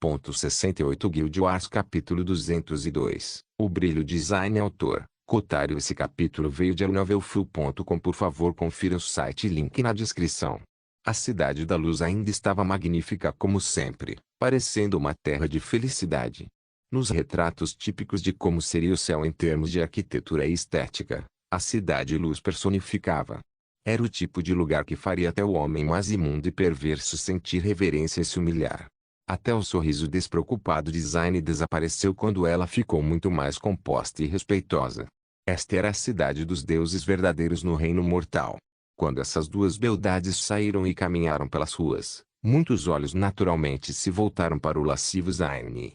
68 Guild Wars Capítulo 202 O Brilho Design Autor Cotário. Esse capítulo veio de novelfull.com. Por favor, confira o site e link na descrição. A Cidade da Luz ainda estava magnífica como sempre, parecendo uma terra de felicidade. Nos retratos típicos de como seria o céu em termos de arquitetura e estética, a Cidade Luz personificava. Era o tipo de lugar que faria até o homem mais imundo e perverso sentir reverência e se humilhar. Até o sorriso despreocupado design desapareceu quando ela ficou muito mais composta e respeitosa. Esta era a cidade dos deuses verdadeiros no reino mortal. Quando essas duas beldades saíram e caminharam pelas ruas, muitos olhos naturalmente se voltaram para o lascivo Zayn.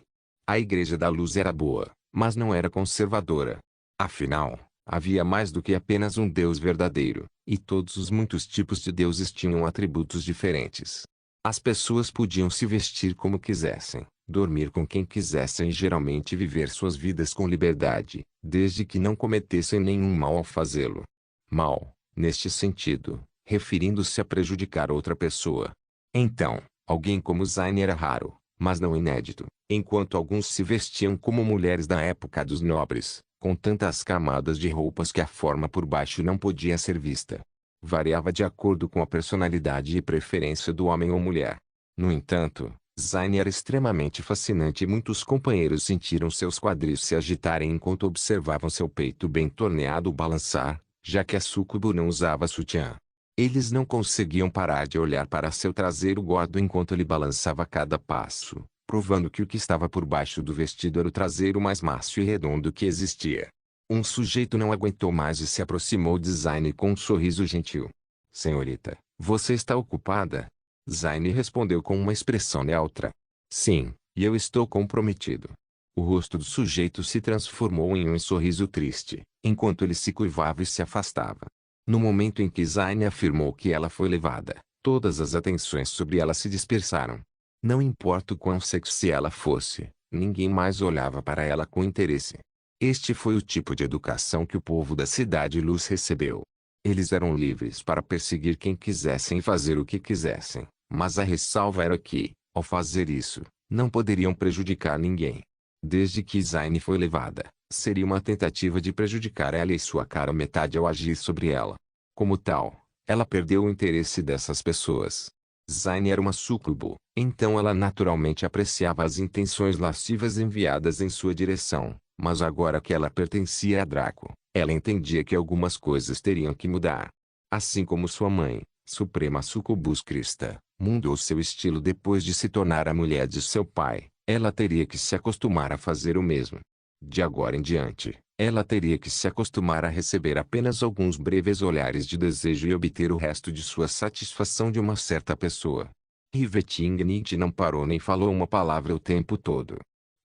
A Igreja da Luz era boa, mas não era conservadora. Afinal, havia mais do que apenas um Deus verdadeiro, e todos os muitos tipos de deuses tinham atributos diferentes. As pessoas podiam se vestir como quisessem, dormir com quem quisessem e geralmente viver suas vidas com liberdade, desde que não cometessem nenhum mal ao fazê-lo. Mal, neste sentido, referindo-se a prejudicar outra pessoa. Então, alguém como Zayn era raro, mas não inédito, enquanto alguns se vestiam como mulheres da época dos nobres, com tantas camadas de roupas que a forma por baixo não podia ser vista. Variava de acordo com a personalidade e preferência do homem ou mulher. No entanto, Zayn era extremamente fascinante e muitos companheiros sentiram seus quadris se agitarem enquanto observavam seu peito bem torneado balançar, já que a súcubo não usava sutiã. Eles não conseguiam parar de olhar para seu traseiro gordo enquanto ele balançava a cada passo, provando que o que estava por baixo do vestido era o traseiro mais macio e redondo que existia. Um sujeito não aguentou mais e se aproximou de Zayn com um sorriso gentil. Senhorita, você está ocupada? Zayn respondeu com uma expressão neutra. Sim, e eu estou comprometido. O rosto do sujeito se transformou em um sorriso triste, enquanto ele se curvava e se afastava. No momento em que Zayn afirmou que ela foi levada, todas as atenções sobre ela se dispersaram. Não importa o quão sexy ela fosse, ninguém mais olhava para ela com interesse. Este foi o tipo de educação que o povo da Cidade Luz recebeu. Eles eram livres para perseguir quem quisessem e fazer o que quisessem, mas a ressalva era que, ao fazer isso, não poderiam prejudicar ninguém. Desde que Zayn foi levada, seria uma tentativa de prejudicar ela e sua cara metade ao agir sobre ela. Como tal, ela perdeu o interesse dessas pessoas. Zayn era uma súcubo, então ela naturalmente apreciava as intenções lascivas enviadas em sua direção. Mas agora que ela pertencia a Draco, ela entendia que algumas coisas teriam que mudar. Assim como sua mãe, Suprema Sucubus Crista, mudou seu estilo depois de se tornar a mulher de seu pai, ela teria que se acostumar a fazer o mesmo. De agora em diante, ela teria que se acostumar a receber apenas alguns breves olhares de desejo e obter o resto de sua satisfação de uma certa pessoa. Riveting não parou nem falou uma palavra o tempo todo.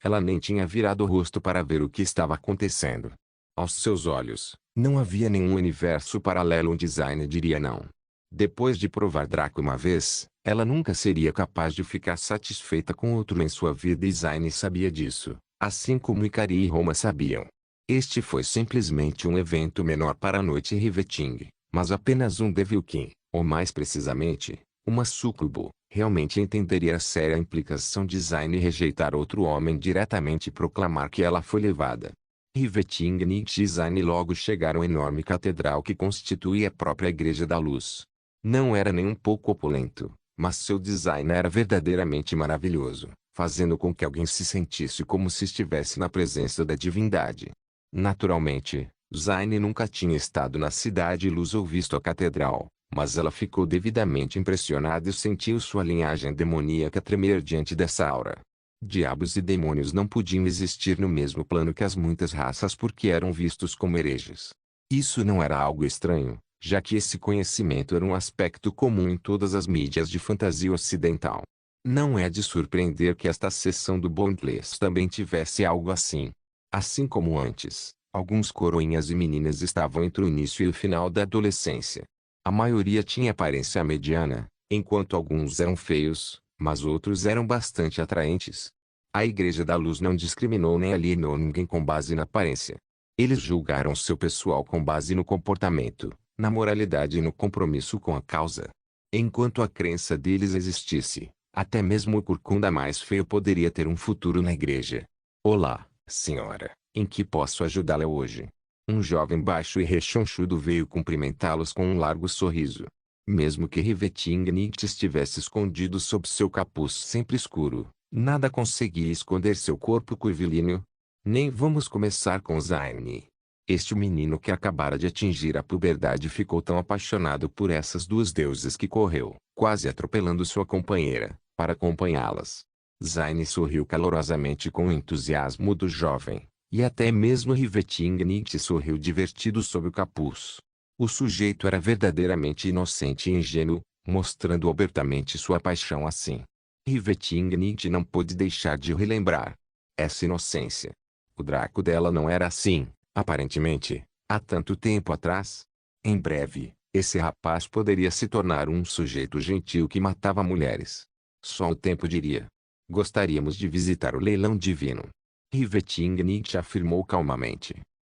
Ela nem tinha virado o rosto para ver o que estava acontecendo. Aos seus olhos, não havia nenhum universo paralelo onde Zayn diria não. Depois de provar Draco uma vez, ela nunca seria capaz de ficar satisfeita com outro em sua vida e Zayn sabia disso, assim como Ikari e Roma sabiam. Este foi simplesmente um evento menor para a noite Riveting, mas apenas um Devilkin, ou mais precisamente, uma súcubo, realmente entenderia a séria implicação de Zayn rejeitar outro homem diretamente e proclamar que ela foi levada. Riveting e Zayn logo chegaram à enorme catedral que constituía a própria Igreja da Luz. Não era nem um pouco opulento, mas seu design era verdadeiramente maravilhoso, fazendo com que alguém se sentisse como se estivesse na presença da divindade. Naturalmente, Zayn nunca tinha estado na Cidade Luz ou visto a catedral. Mas ela ficou devidamente impressionada e sentiu sua linhagem demoníaca tremer diante dessa aura. Diabos e demônios não podiam existir no mesmo plano que as muitas raças porque eram vistos como hereges. Isso não era algo estranho, já que esse conhecimento era um aspecto comum em todas as mídias de fantasia ocidental. Não é de surpreender que esta seção do Boundless também tivesse algo assim. Assim como antes, alguns coroinhas e meninas estavam entre o início e o final da adolescência. A maioria tinha aparência mediana, enquanto alguns eram feios, mas outros eram bastante atraentes. A Igreja da Luz não discriminou nem alienou ninguém com base na aparência. Eles julgaram seu pessoal com base no comportamento, na moralidade e no compromisso com a causa. Enquanto a crença deles existisse, Até mesmo o corcunda mais feio poderia ter um futuro na igreja. Olá, senhora, em que posso ajudá-la hoje? Um jovem baixo e rechonchudo veio cumprimentá-los com um largo sorriso. Mesmo que Rivetingnicht estivesse escondido sob seu capuz sempre escuro, nada conseguia esconder seu corpo curvilíneo. Nem vamos começar com Zaini. Este menino que acabara de atingir a puberdade ficou tão apaixonado por essas duas deusas que correu, quase atropelando sua companheira, para acompanhá-las. Zaini sorriu calorosamente com o entusiasmo do jovem, e até mesmo Rivetingnicht sorriu divertido sob o capuz. O sujeito era verdadeiramente inocente e ingênuo, mostrando abertamente sua paixão assim. Rivetingnicht não pôde deixar de relembrar essa inocência. O Draco dela não era assim, aparentemente, há tanto tempo atrás. Em breve, esse rapaz poderia se tornar um sujeito gentil que matava mulheres. Só o tempo diria. Gostaríamos de visitar o leilão divino. Rivetingnicht afirmou calmamente.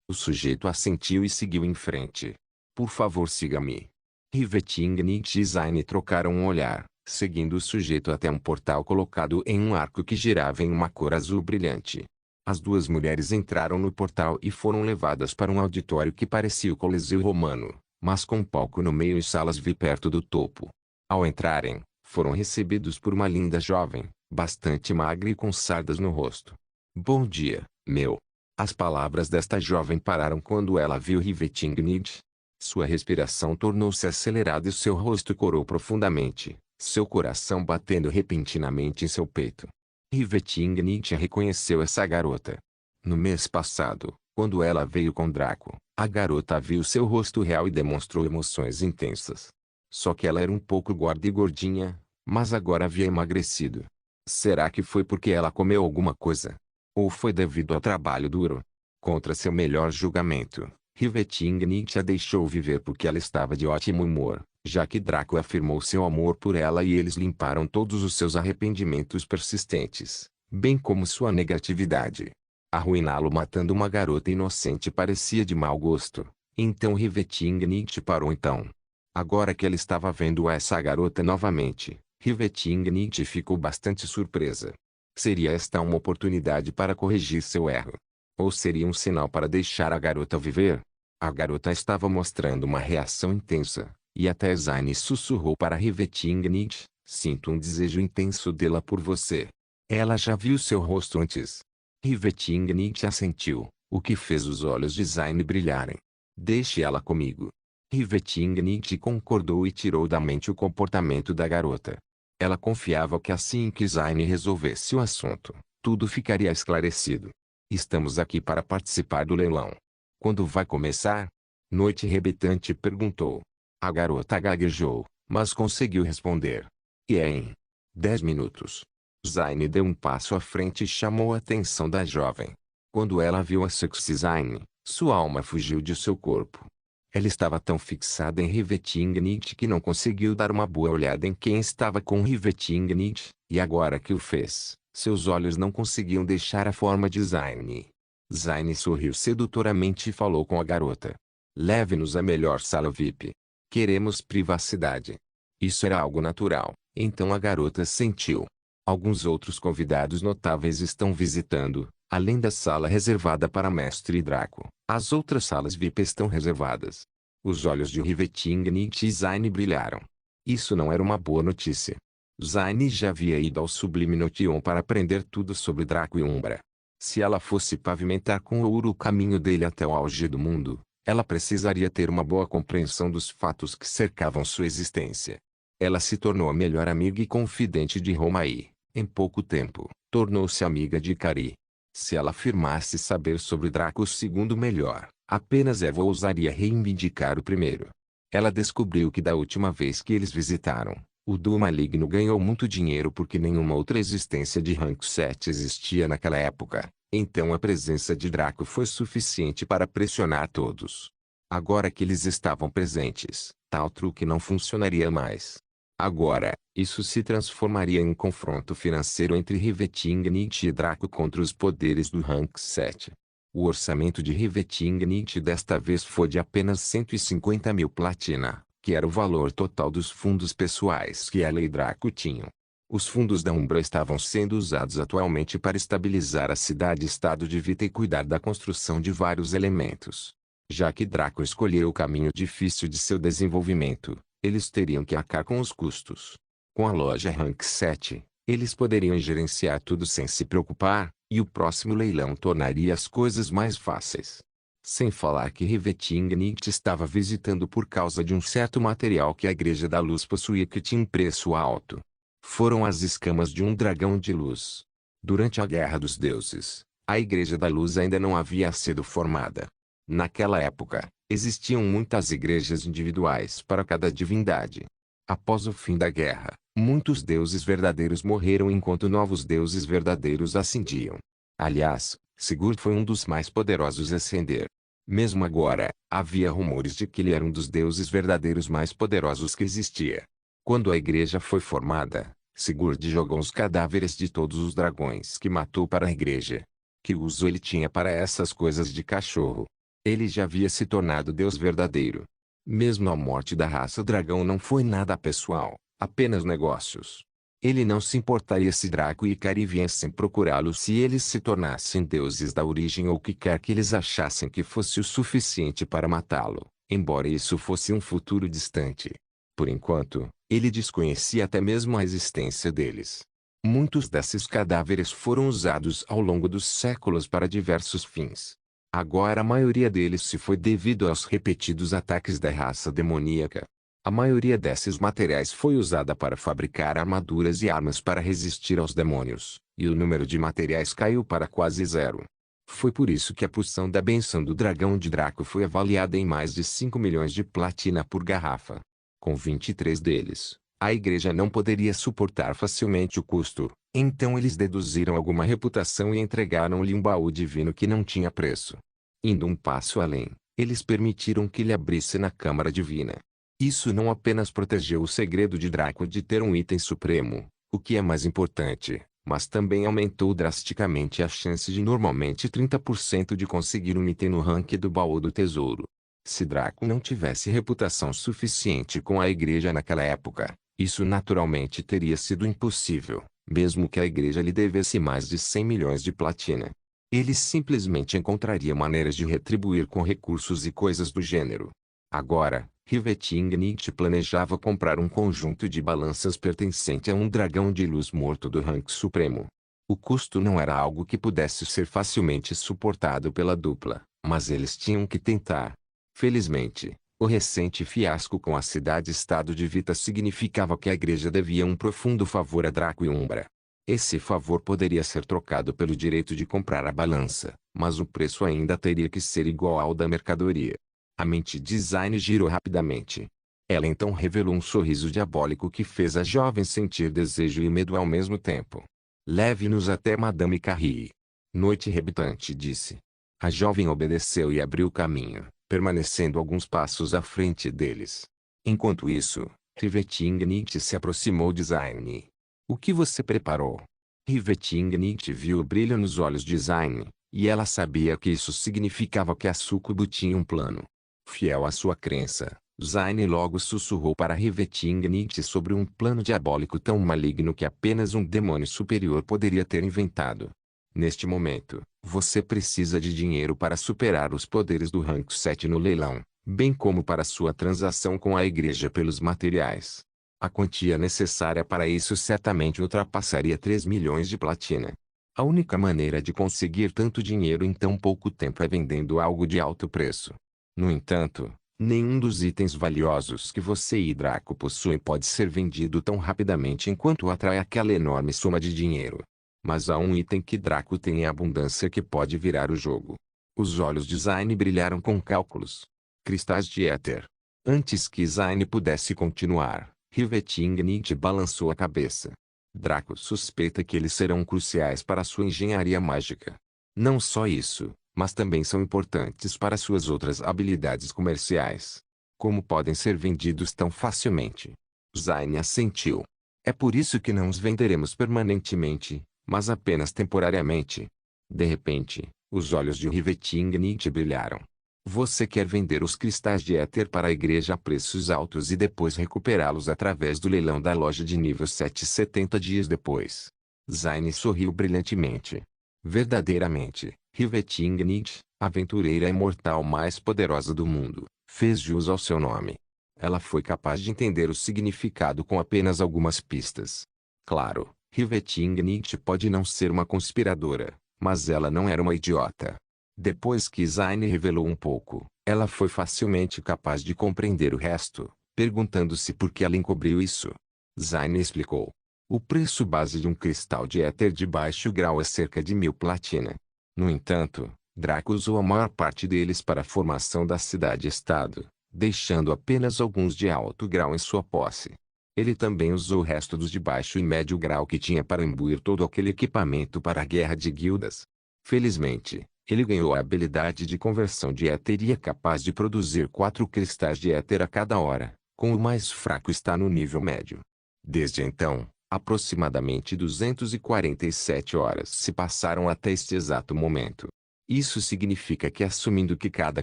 O sujeito assentiu e seguiu em frente. Por favor, siga-me. Rivetingnicht e Zaini trocaram um olhar, seguindo o sujeito até um portal colocado em um arco que girava em uma cor azul brilhante. As duas mulheres entraram no portal e foram levadas para um auditório que parecia o Coliseu romano, mas com um palco no meio e salas VIP perto do topo. Ao entrarem, foram recebidos por uma linda jovem, bastante magra e com sardas no rosto. Bom dia, meu. As palavras desta jovem pararam quando ela viu Rivetingnicht. Sua respiração tornou-se acelerada e seu rosto corou profundamente, seu coração batendo repentinamente em seu peito. Rivetingnicht reconheceu essa garota. No mês passado, quando ela veio com Draco, a garota viu seu rosto real e demonstrou emoções intensas. Só que ela era um pouco gorda e gordinha, mas agora havia emagrecido. Será que foi porque ela comeu alguma coisa? Ou foi devido ao trabalho duro? Contra seu melhor julgamento, Rivetingnicht a deixou viver porque ela estava de ótimo humor, já que Draco afirmou seu amor por ela e eles limparam todos os seus arrependimentos persistentes, bem como sua negatividade. Arruiná-lo matando uma garota inocente parecia de mau gosto, então Rivetingnicht parou então. Agora que ela estava vendo essa garota novamente, Rivetingnicht ficou bastante surpresa. Seria esta uma oportunidade para corrigir seu erro? Ou seria um sinal para deixar a garota viver? A garota estava mostrando uma reação intensa, e até Zaini sussurrou para Rivetingnicht, sinto um desejo intenso dela por você. Ela já viu seu rosto antes. Rivetingnicht assentiu, o que fez os olhos de Zaini brilharem. Deixe ela comigo. Rivetingnicht concordou e tirou da mente o comportamento da garota. Ela confiava que assim que Zaini resolvesse o assunto, tudo ficaria esclarecido. Estamos aqui para participar do leilão. Quando vai começar? Noite Rebetante perguntou. A garota gaguejou, mas conseguiu responder. E é em 10 minutos. Zaini deu um passo à frente e chamou a atenção da jovem. Quando ela viu a sexy Zaini, sua alma fugiu de seu corpo. Ela estava tão fixada em Rivetingnicht que não conseguiu dar uma boa olhada em quem estava com Rivetingnicht, e agora que o fez, seus olhos não conseguiam deixar a forma de Zaini. Zaini sorriu sedutoramente e falou com a garota. Leve-nos à melhor sala VIP. Queremos privacidade. Isso era algo natural, então a garota sentiu. Alguns outros convidados notáveis estão visitando, além da sala reservada para Mestre Draco. As outras salas VIP estão reservadas. Os olhos de Rivetingnicht e Zaini brilharam. Isso não era uma boa notícia. Zaini já havia ido ao Sublime Notion para aprender tudo sobre Draco e Umbra. Se ela fosse pavimentar com ouro o caminho dele até o auge do mundo, ela precisaria ter uma boa compreensão dos fatos que cercavam sua existência. Ela se tornou a melhor amiga e confidente de Roma e, em pouco tempo, tornou-se amiga de Ikari. Se ela afirmasse saber sobre Draco o segundo melhor, apenas Eva ousaria reivindicar o primeiro. Ela descobriu que da última vez que eles visitaram, o duo maligno ganhou muito dinheiro porque nenhuma outra existência de rank 7 existia naquela época, então a presença de Draco foi suficiente para pressionar todos. Agora que eles estavam presentes, tal truque não funcionaria mais. Agora, isso se transformaria em um confronto financeiro entre Rivetingnicht e Draco contra os poderes do rank 7. O orçamento de Rivetingnicht desta vez foi de apenas 150 mil platina, que era o valor total dos fundos pessoais que ela e Draco tinham. Os fundos da Umbra estavam sendo usados atualmente para estabilizar a cidade-estado de Vita e cuidar da construção de vários elementos. Já que Draco escolheu o caminho difícil de seu desenvolvimento, eles teriam que arcar com os custos. Com a loja Rank 7, eles poderiam gerenciar tudo sem se preocupar, e o próximo leilão tornaria as coisas mais fáceis. Sem falar que Rivetingnit estava visitando por causa de um certo material que a Igreja da Luz possuía que tinha um preço alto. Foram as escamas de um dragão de luz. Durante a Guerra dos Deuses, a Igreja da Luz ainda não havia sido formada. Naquela época, existiam muitas igrejas individuais para cada divindade. Após o fim da guerra, muitos deuses verdadeiros morreram enquanto novos deuses verdadeiros ascendiam. Aliás, Sigurd foi um dos mais poderosos a ascender. Mesmo agora, havia rumores de que ele era um dos deuses verdadeiros mais poderosos que existia. Quando a igreja foi formada, Sigurd jogou os cadáveres de todos os dragões que matou para a igreja. Que uso ele tinha para essas coisas de cachorro? Ele já havia se tornado Deus verdadeiro. Mesmo a morte da raça dragão não foi nada pessoal, apenas negócios. Ele não se importaria se Draco e Ikari viessem procurá-lo se eles se tornassem deuses da origem ou o que quer que eles achassem que fosse o suficiente para matá-lo, embora isso fosse um futuro distante. Por enquanto, ele desconhecia até mesmo a existência deles. Muitos desses cadáveres foram usados ao longo dos séculos para diversos fins. Agora a maioria deles se foi devido aos repetidos ataques da raça demoníaca. A maioria desses materiais foi usada para fabricar armaduras e armas para resistir aos demônios, e o número de materiais caiu para quase zero. Foi por isso que a poção da benção do dragão de Draco foi avaliada em mais de 5 milhões de platina por garrafa. Com 23 deles, a igreja não poderia suportar facilmente o custo, então eles deduziram alguma reputação e entregaram-lhe um baú divino que não tinha preço. Indo um passo além, eles permitiram que ele abrisse na Câmara Divina. Isso não apenas protegeu o segredo de Draco de ter um item supremo, o que é mais importante, mas também aumentou drasticamente a chance de normalmente 30% de conseguir um item no ranking do baú do tesouro. Se Draco não tivesse reputação suficiente com a igreja naquela época, isso naturalmente teria sido impossível, mesmo que a igreja lhe devesse mais de 100 milhões de platina. Ele simplesmente encontraria maneiras de retribuir com recursos e coisas do gênero. Agora, Rivetingnit planejava comprar um conjunto de balanças pertencente a um dragão de luz morto do rank supremo. O custo não era algo que pudesse ser facilmente suportado pela dupla, mas eles tinham que tentar. Felizmente, o recente fiasco com a cidade-estado de Vita significava que a igreja devia um profundo favor a Draco e Umbra. Esse favor poderia ser trocado pelo direito de comprar a balança, mas o preço ainda teria que ser igual ao da mercadoria. A mente design girou rapidamente. Ela então revelou um sorriso diabólico que fez a jovem sentir desejo e medo ao mesmo tempo. Leve-nos até Madame Carrie. Noite rebitante disse. A jovem obedeceu e abriu o caminho, permanecendo alguns passos à frente deles. Enquanto isso, Rivetingnit se aproximou de Zayn. O que você preparou? Rivetingnit viu o brilho nos olhos de Zayn, e ela sabia que isso significava que a Sucubo tinha um plano. Fiel à sua crença, Zayn logo sussurrou para Rivetingnit sobre um plano diabólico tão maligno que apenas um demônio superior poderia ter inventado. Neste momento, você precisa de dinheiro para superar os poderes do rank 7 no leilão, bem como para sua transação com a igreja pelos materiais. A quantia necessária para isso certamente ultrapassaria 3 milhões de platina. A única maneira de conseguir tanto dinheiro em tão pouco tempo é vendendo algo de alto preço. No entanto, nenhum dos itens valiosos que você e Draco possuem pode ser vendido tão rapidamente enquanto atrai aquela enorme soma de dinheiro. Mas há um item que Draco tem em abundância que pode virar o jogo. Os olhos de Zayn brilharam com cálculos. Cristais de éter. Antes que Zayn pudesse continuar, Rivetingnit balançou a cabeça. Draco suspeita que eles serão cruciais para sua engenharia mágica. Não só isso, mas também são importantes para suas outras habilidades comerciais. Como podem ser vendidos tão facilmente? Zayn assentiu. É por isso que não os venderemos permanentemente, mas apenas temporariamente. De repente, os olhos de Rivetingnit brilharam. Você quer vender os cristais de éter para a igreja a preços altos e depois recuperá-los através do leilão da loja de nível 7 70 dias depois. Zayn sorriu brilhantemente. Verdadeiramente, Rivet Ingnit, a aventureira imortal mais poderosa do mundo, fez jus ao seu nome. Ela foi capaz de entender o significado com apenas algumas pistas. Claro, Rivet Ingnit pode não ser uma conspiradora, mas ela não era uma idiota. Depois que Zayn revelou um pouco, ela foi facilmente capaz de compreender o resto, perguntando-se por que ela encobriu isso. Zayn explicou. O preço base de um cristal de éter de baixo grau é cerca de 1000 platina. No entanto, Draco usou a maior parte deles para a formação da cidade-estado, deixando apenas alguns de alto grau em sua posse. Ele também usou o resto dos de baixo e médio grau que tinha para imbuir todo aquele equipamento para a guerra de guildas. Felizmente, ele ganhou a habilidade de conversão de éter e é capaz de produzir 4 cristais de éter a cada hora, com o mais fraco está no nível médio. Desde então, aproximadamente 247 horas se passaram até este exato momento. Isso significa que, assumindo que cada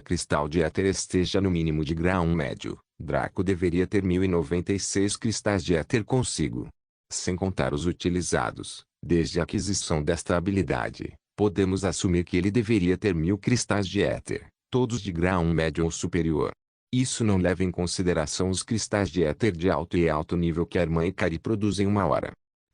cristal de éter esteja no mínimo de grau médio, Draco deveria ter 1096 cristais de éter consigo. Sem contar os utilizados, desde a aquisição desta habilidade, podemos assumir que ele deveria ter 1000 cristais de éter, todos de grau médio ou superior. Isso não leva em consideração os cristais de éter de alto e alto nível que a irmã Ikari produz em uma hora.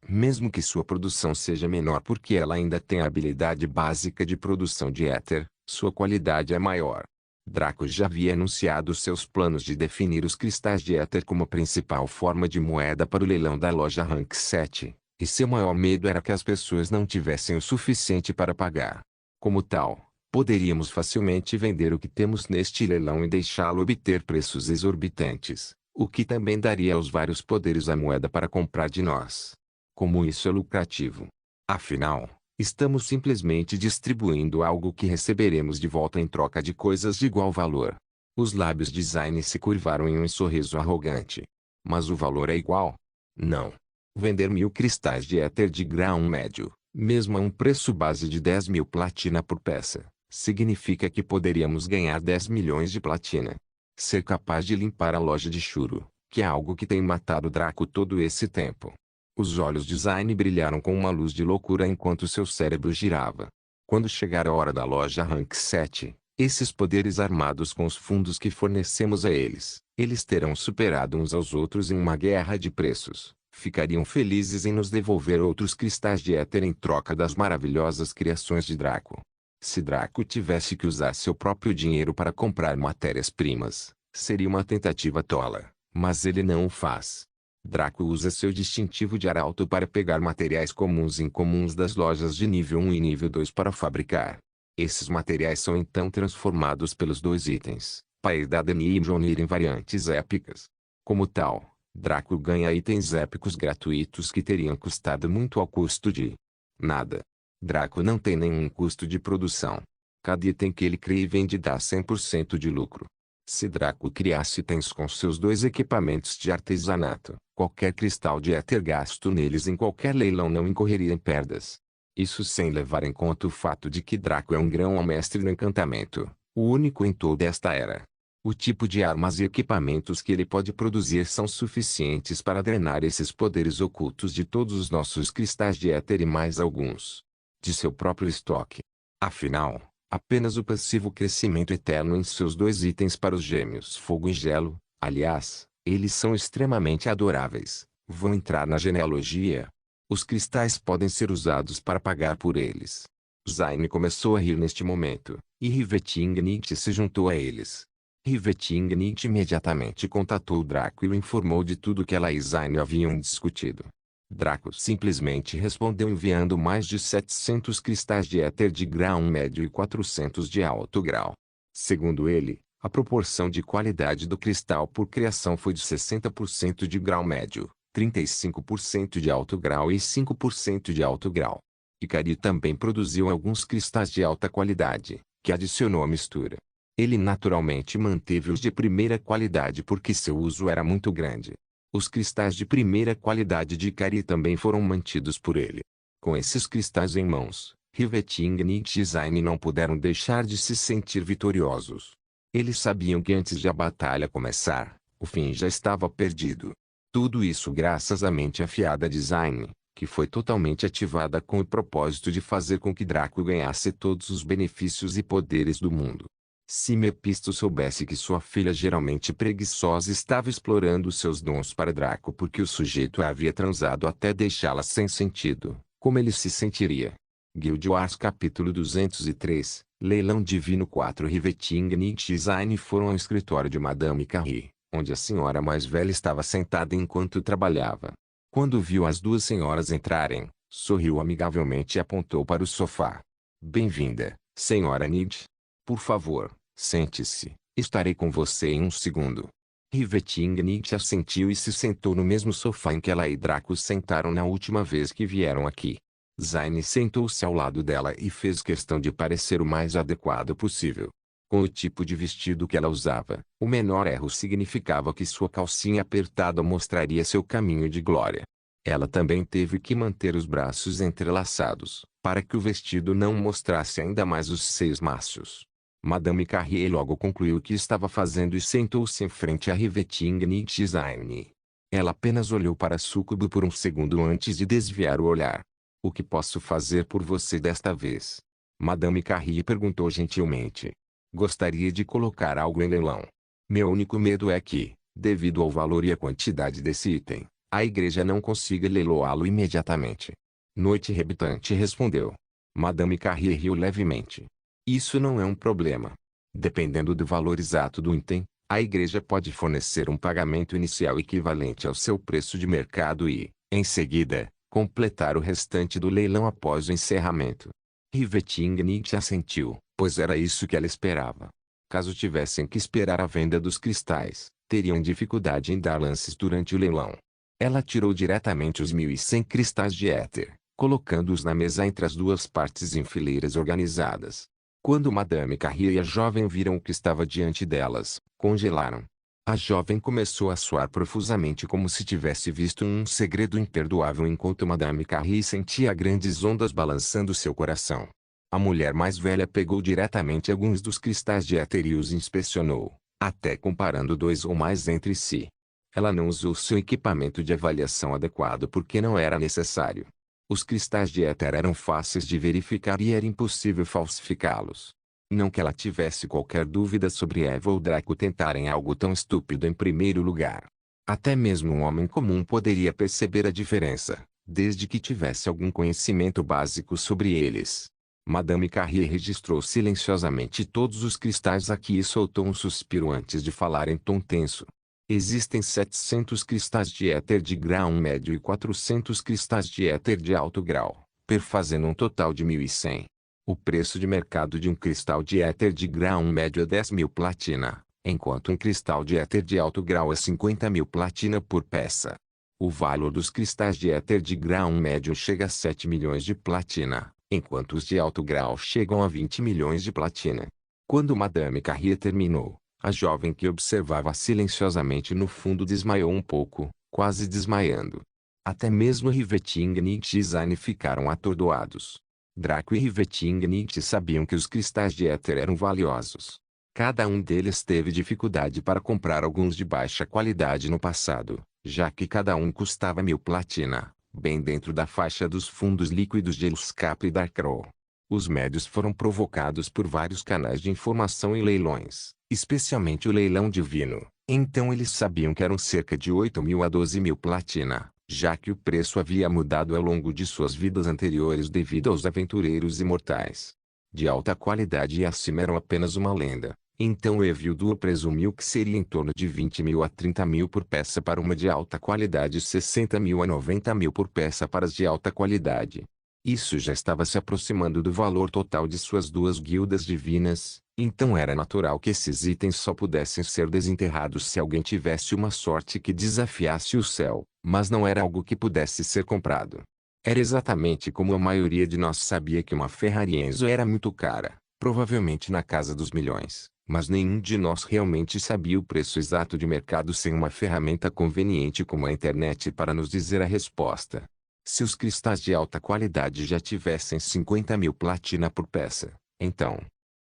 Mesmo que sua produção seja menor porque ela ainda tem a habilidade básica de produção de éter, sua qualidade é maior. Draco já havia anunciado seus planos de definir os cristais de éter como a principal forma de moeda para o leilão da loja Rank 7, e seu maior medo era que as pessoas não tivessem o suficiente para pagar. Como tal, poderíamos facilmente vender o que temos neste leilão e deixá-lo obter preços exorbitantes, o que também daria aos vários poderes a moeda para comprar de nós. Como isso é lucrativo? Afinal, estamos simplesmente distribuindo algo que receberemos de volta em troca de coisas de igual valor. Os lábios de Zayn se curvaram em um sorriso arrogante. Mas o valor é igual? Não. Vender 1000 cristais de éter de grau médio, mesmo a um preço base de 10.000 platina por peça, significa que poderíamos ganhar 10 milhões de platina. Ser capaz de limpar a loja de Shuro, que é algo que tem matado Draco todo esse tempo. Os olhos de Zayn brilharam com uma luz de loucura enquanto seu cérebro girava. Quando chegar a hora da loja Rank 7, esses poderes armados com os fundos que fornecemos a eles, eles terão superado uns aos outros em uma guerra de preços. Ficariam felizes em nos devolver outros cristais de éter em troca das maravilhosas criações de Draco. Se Draco tivesse que usar seu próprio dinheiro para comprar matérias-primas, seria uma tentativa tola, mas ele não o faz. Draco usa seu distintivo de arauto para pegar materiais comuns e incomuns das lojas de nível 1 e nível 2 para fabricar. Esses materiais são então transformados pelos dois itens, Paedaden e Mjolnir em variantes épicas. Como tal, Draco ganha itens épicos gratuitos que teriam custado muito ao custo de nada. Draco não tem nenhum custo de produção. Cada item que ele cria e vende dá 100% de lucro. Se Draco criasse itens com seus dois equipamentos de artesanato, qualquer cristal de éter gasto neles em qualquer leilão não incorreria em perdas. Isso sem levar em conta o fato de que Draco é um grão-mestre no encantamento, o único em toda esta era. O tipo de armas e equipamentos que ele pode produzir são suficientes para drenar esses poderes ocultos de todos os nossos cristais de éter e mais alguns de seu próprio estoque. Afinal, apenas o passivo crescimento eterno em seus dois itens para os gêmeos Fogo e Gelo, aliás, eles são extremamente adoráveis, vão entrar na genealogia. Os cristais podem ser usados para pagar por eles. Zayn começou a rir neste momento, e Rivet Ingnit se juntou a eles. Rivet Ingnit imediatamente contatou Draco e o informou de tudo que ela e Zayn haviam discutido. Draco simplesmente respondeu enviando mais de 700 cristais de éter de grau médio e 400 de alto grau. Segundo ele, a proporção de qualidade do cristal por criação foi de 60% de grau médio, 35% de alto grau e 5% de alto grau. Ikari também produziu alguns cristais de alta qualidade, que adicionou à mistura. Ele naturalmente manteve os de primeira qualidade porque seu uso era muito grande. Os cristais de primeira qualidade de Ikari também foram mantidos por ele. Com esses cristais em mãos, Rivet Ingnit e Zayn não puderam deixar de se sentir vitoriosos. Eles sabiam que antes de a batalha começar, o fim já estava perdido. Tudo isso graças à mente afiada de Zayn, que foi totalmente ativada com o propósito de fazer com que Draco ganhasse todos os benefícios e poderes do mundo. Se Mephisto soubesse que sua filha geralmente preguiçosa estava explorando seus dons para Draco porque o sujeito a havia transado até deixá-la sem sentido, como ele se sentiria? Guild Wars capítulo 203, Leilão Divino 4. Riveting Nietzsche e Zayn foram ao escritório de Madame Carrie, onde a senhora mais velha estava sentada enquanto trabalhava. Quando viu as duas senhoras entrarem, sorriu amigavelmente e apontou para o sofá. Bem-vinda, senhora Nietzsche. Por favor, sente-se, estarei com você em um segundo. Riveting Nietzsche assentiu e se sentou no mesmo sofá em que ela e Draco sentaram na última vez que vieram aqui. Zayn sentou-se ao lado dela e fez questão de parecer o mais adequado possível. Com o tipo de vestido que ela usava, o menor erro significava que sua calcinha apertada mostraria seu caminho de glória. Ela também teve que manter os braços entrelaçados, para que o vestido não mostrasse ainda mais os seios macios. Madame Carrie logo concluiu o que estava fazendo e sentou-se em frente a Riveting Nietzsche e Zayn. Ela apenas olhou para Sucubo por um segundo antes de desviar o olhar. O que posso fazer por você desta vez? Madame Carrie perguntou gentilmente. Gostaria de colocar algo em leilão. Meu único medo é que, devido ao valor e à quantidade desse item, a igreja não consiga leiloá-lo imediatamente. Noite Rebitante respondeu. Madame Carrie riu levemente. Isso não é um problema. Dependendo do valor exato do item, a igreja pode fornecer um pagamento inicial equivalente ao seu preço de mercado e, em seguida, completar o restante do leilão após o encerramento. Riveting Nietzsche assentiu, pois era isso que ela esperava. Caso tivessem que esperar a venda dos cristais, teriam dificuldade em dar lances durante o leilão. Ela tirou diretamente os 1.100 cristais de éter, colocando-os na mesa entre as duas partes em fileiras organizadas. Quando Madame Carrie e a jovem viram o que estava diante delas, congelaram. A jovem começou a suar profusamente como se tivesse visto um segredo imperdoável enquanto Madame Carrie sentia grandes ondas balançando seu coração. A mulher mais velha pegou diretamente alguns dos cristais de éter e os inspecionou, até comparando dois ou mais entre si. Ela não usou seu equipamento de avaliação adequado porque não era necessário. Os cristais de éter eram fáceis de verificar e era impossível falsificá-los. Não que ela tivesse qualquer dúvida sobre Eva ou Draco tentarem algo tão estúpido em primeiro lugar. Até mesmo um homem comum poderia perceber a diferença, desde que tivesse algum conhecimento básico sobre eles. Madame Carrie registrou silenciosamente todos os cristais aqui e soltou um suspiro antes de falar em tom tenso. Existem 700 cristais de éter de grau médio e 400 cristais de éter de alto grau, perfazendo um total de 1.100. O preço de mercado de um cristal de éter de grau médio é 10.000 platina, enquanto um cristal de éter de alto grau é 50.000 platina por peça. O valor dos cristais de éter de grau médio chega a 7 milhões de platina, enquanto os de alto grau chegam a 20 milhões de platina. Quando Madame Carrie terminou, a jovem que observava silenciosamente no fundo desmaiou um pouco, quase desmaiando. Até mesmo Riveting Nietzsche e Zayn ficaram atordoados. Draco e Riveting Nietzsche sabiam que os cristais de éter eram valiosos. Cada um deles teve dificuldade para comprar alguns de baixa qualidade no passado, já que cada um custava 1.000 platina, bem dentro da faixa dos fundos líquidos de Elscap e Darkrow. Os médios foram provocados por vários canais de informação e leilões, especialmente o leilão divino, então eles sabiam que eram cerca de 8.000 a 12.000 platina, já que o preço havia mudado ao longo de suas vidas anteriores devido aos aventureiros imortais. De alta qualidade e acima eram apenas uma lenda, então Evildur presumiu que seria em torno de 20.000 a 30.000 por peça para uma de alta qualidade e 60.000 a 90.000 por peça para as de alta qualidade. Isso já estava se aproximando do valor total de suas duas guildas divinas, então era natural que esses itens só pudessem ser desenterrados se alguém tivesse uma sorte que desafiasse o céu, mas não era algo que pudesse ser comprado. Era exatamente como a maioria de nós sabia que uma Ferrari Enzo era muito cara, provavelmente na casa dos milhões, mas nenhum de nós realmente sabia o preço exato de mercado sem uma ferramenta conveniente como a internet para nos dizer a resposta. Se os cristais de alta qualidade já tivessem 50.000 platina por peça, então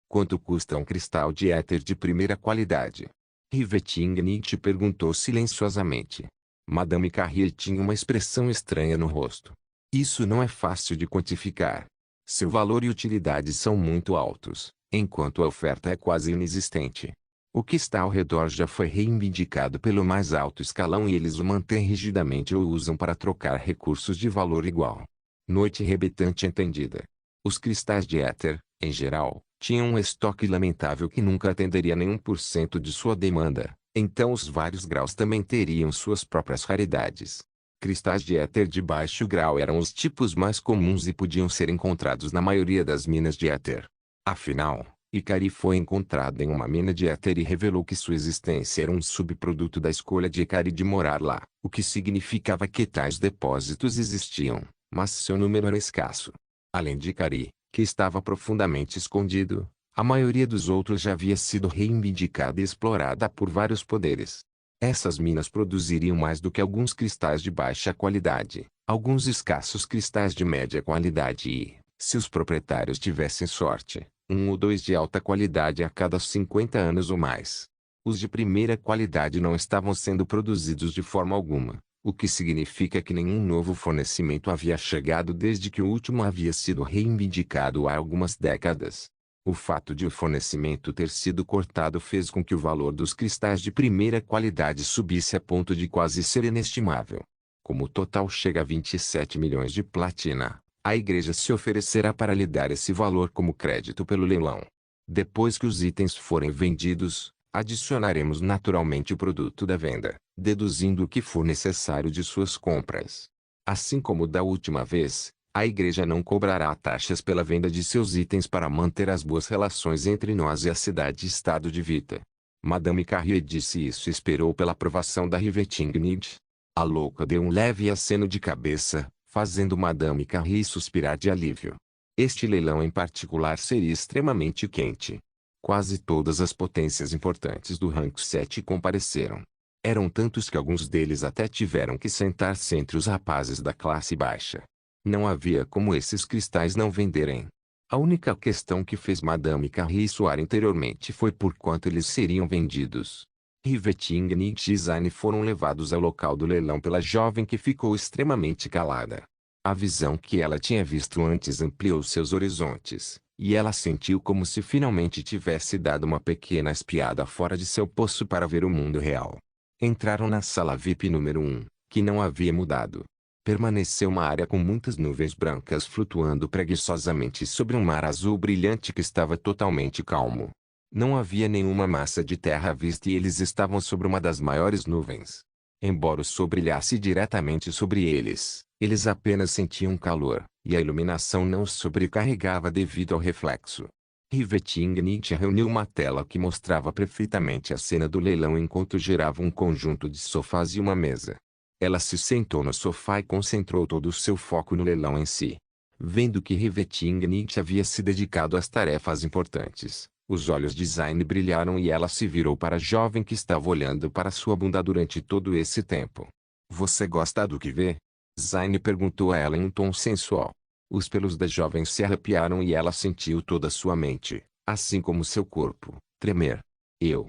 Quanto custa um cristal de éter de primeira qualidade? Rivetingnicht perguntou silenciosamente. Madame Carrier tinha uma expressão estranha no rosto. Isso não é fácil de quantificar. Seu valor e utilidade são muito altos, enquanto a oferta é quase inexistente. O que está ao redor já foi reivindicado pelo mais alto escalão e eles o mantêm rigidamente ou usam para trocar recursos de valor igual. Noite rebetante entendida. Os cristais de éter, em geral, tinham um estoque lamentável que nunca atenderia nenhum por cento de sua demanda, então os vários graus também teriam suas próprias raridades. Cristais de éter de baixo grau eram os tipos mais comuns e podiam ser encontrados na maioria das minas de éter. Afinal, Ikari foi encontrado em uma mina de éter e revelou que sua existência era um subproduto da escolha de Ikari de morar lá, o que significava que tais depósitos existiam, mas seu número era escasso. Além de Ikari, que estava profundamente escondido, a maioria dos outros já havia sido reivindicada e explorada por vários poderes. Essas minas produziriam mais do que alguns cristais de baixa qualidade, alguns escassos cristais de média qualidade e, se os proprietários tivessem sorte, um ou dois de alta qualidade a cada 50 anos ou mais. Os de primeira qualidade não estavam sendo produzidos de forma alguma, o que significa que nenhum novo fornecimento havia chegado desde que o último havia sido reivindicado há algumas décadas. O fato de o fornecimento ter sido cortado fez com que o valor dos cristais de primeira qualidade subisse a ponto de quase ser inestimável. Como o total chega a 27 milhões de platina, a igreja se oferecerá para lhe dar esse valor como crédito pelo leilão. Depois que os itens forem vendidos, adicionaremos naturalmente o produto da venda, deduzindo o que for necessário de suas compras. Assim como da última vez, a igreja não cobrará taxas pela venda de seus itens para manter as boas relações entre nós e a cidade-estado de Vita. Madame Carrier disse isso e esperou pela aprovação da Rivetingnicht. A louca deu um leve aceno de cabeça, fazendo Madame Carrier suspirar de alívio. Este leilão em particular seria extremamente quente. Quase todas as potências importantes do rank 7 compareceram. Eram tantos que alguns deles até tiveram que sentar-se entre os rapazes da classe baixa. Não havia como esses cristais não venderem. A única questão que fez Madame Carrier suar interiormente foi por quanto eles seriam vendidos. Rivetingnicht e Design foram levados ao local do leilão pela jovem que ficou extremamente calada. A visão que ela tinha visto antes ampliou seus horizontes, e ela sentiu como se finalmente tivesse dado uma pequena espiada fora de seu poço para ver o mundo real. Entraram na sala VIP número 1, que não havia mudado. Permaneceu uma área com muitas nuvens brancas flutuando preguiçosamente sobre um mar azul brilhante que estava totalmente calmo. Não havia nenhuma massa de terra à vista e eles estavam sobre uma das maiores nuvens. Embora o sol brilhasse diretamente sobre eles, eles apenas sentiam calor, e a iluminação não os sobrecarregava devido ao reflexo. Rivetingnicht reuniu uma tela que mostrava perfeitamente a cena do leilão enquanto girava um conjunto de sofás e uma mesa. Ela se sentou no sofá e concentrou todo o seu foco no leilão em si. Vendo que Rivetingnicht havia se dedicado às tarefas importantes, os olhos de Design brilharam e ela se virou para a jovem que estava olhando para sua bunda durante todo esse tempo. Você gosta do que vê? Design perguntou a ela em um tom sensual. Os pelos da jovem se arrepiaram e ela sentiu toda sua mente, assim como seu corpo, tremer. Eu.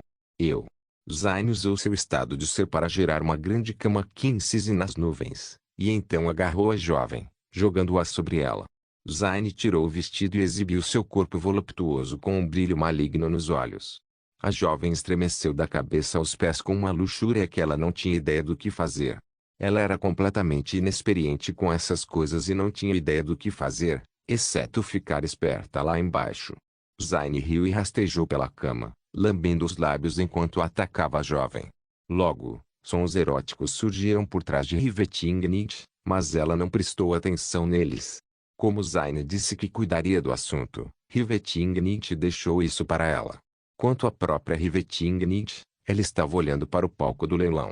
Zayn usou seu estado de ser para gerar uma grande cama king size nas nuvens, e então agarrou a jovem, jogando-a sobre ela. Zayn tirou o vestido e exibiu seu corpo voluptuoso com um brilho maligno nos olhos. A jovem estremeceu da cabeça aos pés com uma luxúria que ela não tinha ideia do que fazer. Ela era completamente inexperiente com essas coisas e não tinha ideia do que fazer, exceto ficar esperta lá embaixo. Zayn riu e rastejou pela cama, lambendo os lábios enquanto atacava a jovem. Logo, sons eróticos surgiram por trás de Rivetingnicht, mas ela não prestou atenção neles. Como Zayn disse que cuidaria do assunto, Rivetingnicht deixou isso para ela. Quanto à própria Rivetingnicht, ela estava olhando para o palco do leilão.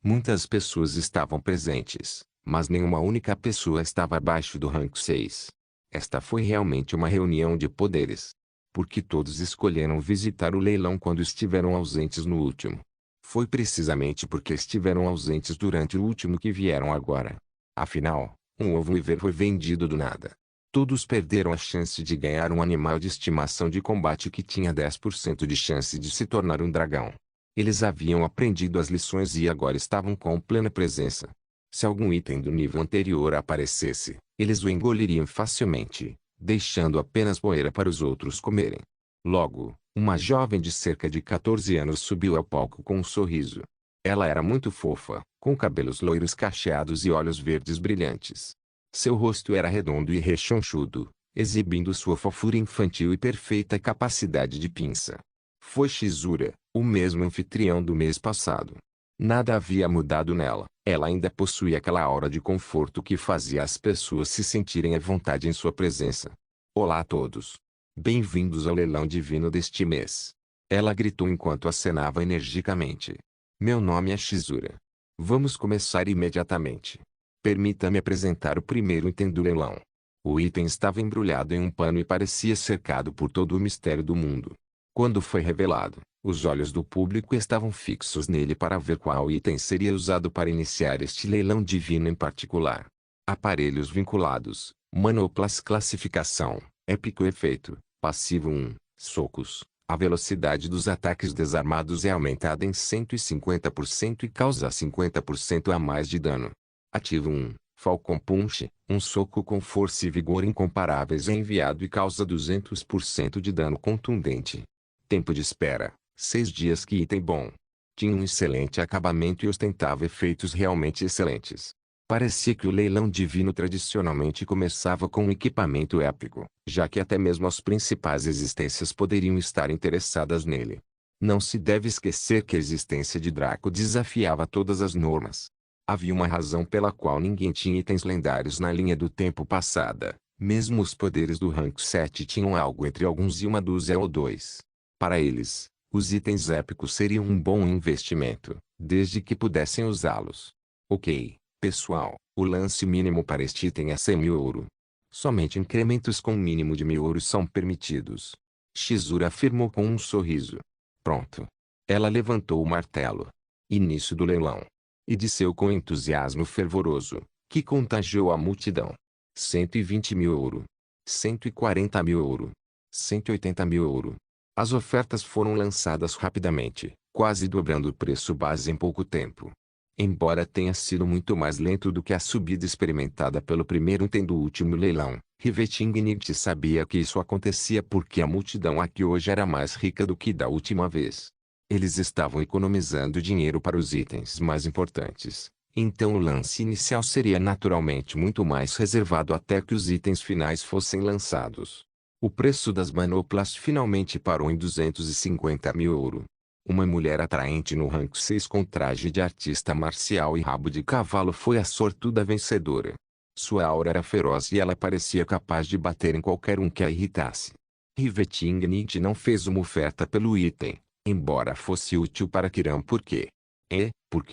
Muitas pessoas estavam presentes, mas nenhuma única pessoa estava abaixo do rank 6. Esta foi realmente uma reunião de poderes. Porque todos escolheram visitar o leilão quando estiveram ausentes no último. Foi precisamente porque estiveram ausentes durante o último que vieram agora. Afinal, um ovo Iver foi vendido do nada. Todos perderam a chance de ganhar um animal de estimação de combate que tinha 10% de chance de se tornar um dragão. Eles haviam aprendido as lições e agora estavam com plena presença. Se algum item do nível anterior aparecesse, eles o engoliriam facilmente, deixando apenas poeira para os outros comerem. Logo, uma jovem de cerca de 14 anos subiu ao palco com um sorriso. Ela era muito fofa, com cabelos loiros cacheados e olhos verdes brilhantes. Seu rosto era redondo e rechonchudo, exibindo sua fofura infantil e perfeita capacidade de pinça. Foi Shizura, o mesmo anfitrião do mês passado. Nada havia mudado nela. Ela ainda possuía aquela aura de conforto que fazia as pessoas se sentirem à vontade em sua presença. Olá a todos. Bem-vindos ao leilão divino deste mês. Ela gritou enquanto acenava energicamente. Meu nome é Shizura. Vamos começar imediatamente. Permita-me apresentar o primeiro item do leilão. O item estava embrulhado em um pano e parecia cercado por todo o mistério do mundo. Quando foi revelado, os olhos do público estavam fixos nele para ver qual item seria usado para iniciar este leilão divino em particular. Aparelhos vinculados, manoplas classificação, épico efeito, passivo 1, socos. A velocidade dos ataques desarmados é aumentada em 150% e causa 50% a mais de dano. Ativo 1, Falcon Punch, um soco com força e vigor incomparáveis é enviado e causa 200% de dano contundente. Tempo de espera, 6 dias. Que item bom. Tinha um excelente acabamento e ostentava efeitos realmente excelentes. Parecia que o leilão divino tradicionalmente começava com um equipamento épico, já que até mesmo as principais existências poderiam estar interessadas nele. Não se deve esquecer que a existência de Draco desafiava todas as normas. Havia uma razão pela qual ninguém tinha itens lendários na linha do tempo passada. Mesmo os poderes do rank 7 tinham algo entre alguns e uma dúzia ou dois. Para eles, os itens épicos seriam um bom investimento, desde que pudessem usá-los. Ok, pessoal, o lance mínimo para este item é 100 mil ouro. Somente incrementos com mínimo de 1000 ouros são permitidos. Shizura afirmou com um sorriso. Pronto. Ela levantou o martelo. Início do leilão. E disseu com entusiasmo fervoroso, que contagiou a multidão. 120 mil ouro. 140 mil ouro. 180 mil ouro. As ofertas foram lançadas rapidamente, quase dobrando o preço base em pouco tempo. Embora tenha sido muito mais lento do que a subida experimentada pelo primeiro item do último leilão, Riveting Nietzsche sabia que isso acontecia porque a multidão aqui hoje era mais rica do que da última vez. Eles estavam economizando dinheiro para os itens mais importantes, então o lance inicial seria naturalmente muito mais reservado até que os itens finais fossem lançados. O preço das manoplas finalmente parou em 250 mil ouro. Uma mulher atraente no rank 6 com traje de artista marcial e rabo de cavalo foi a sortuda vencedora. Sua aura era feroz e ela parecia capaz de bater em qualquer um que a irritasse. Riveting Nietzsche não fez uma oferta pelo item, embora fosse útil para Kiran porque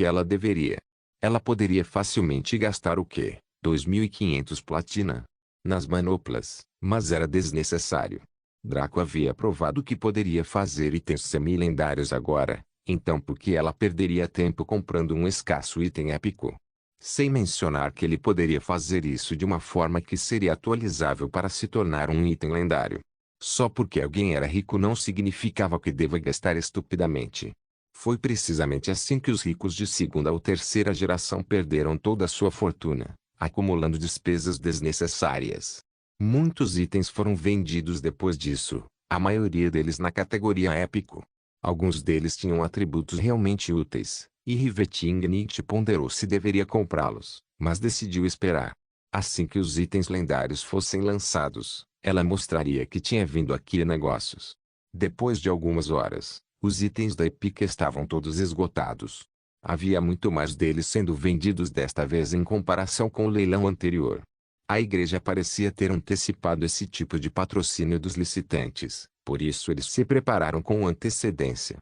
ela deveria. Ela poderia facilmente gastar o quê? 2.500 platina nas manoplas, mas era desnecessário. Draco havia provado que poderia fazer itens semi-lendários agora, então por que ela perderia tempo comprando um escasso item épico? Sem mencionar que ele poderia fazer isso de uma forma que seria atualizável para se tornar um item lendário. Só porque alguém era rico não significava que deva gastar estupidamente. Foi precisamente assim que os ricos de segunda ou terceira geração perderam toda a sua fortuna, acumulando despesas desnecessárias. Muitos itens foram vendidos depois disso, a maioria deles na categoria épico. Alguns deles tinham atributos realmente úteis, e Riveting Nietzsche ponderou se deveria comprá-los, mas decidiu esperar. Assim que os itens lendários fossem lançados, ela mostraria que tinha vindo aqui a negócios. Depois de algumas horas, os itens da Epic estavam todos esgotados. Havia muito mais deles sendo vendidos desta vez em comparação com o leilão anterior. A igreja parecia ter antecipado esse tipo de patrocínio dos licitantes, por isso eles se prepararam com antecedência.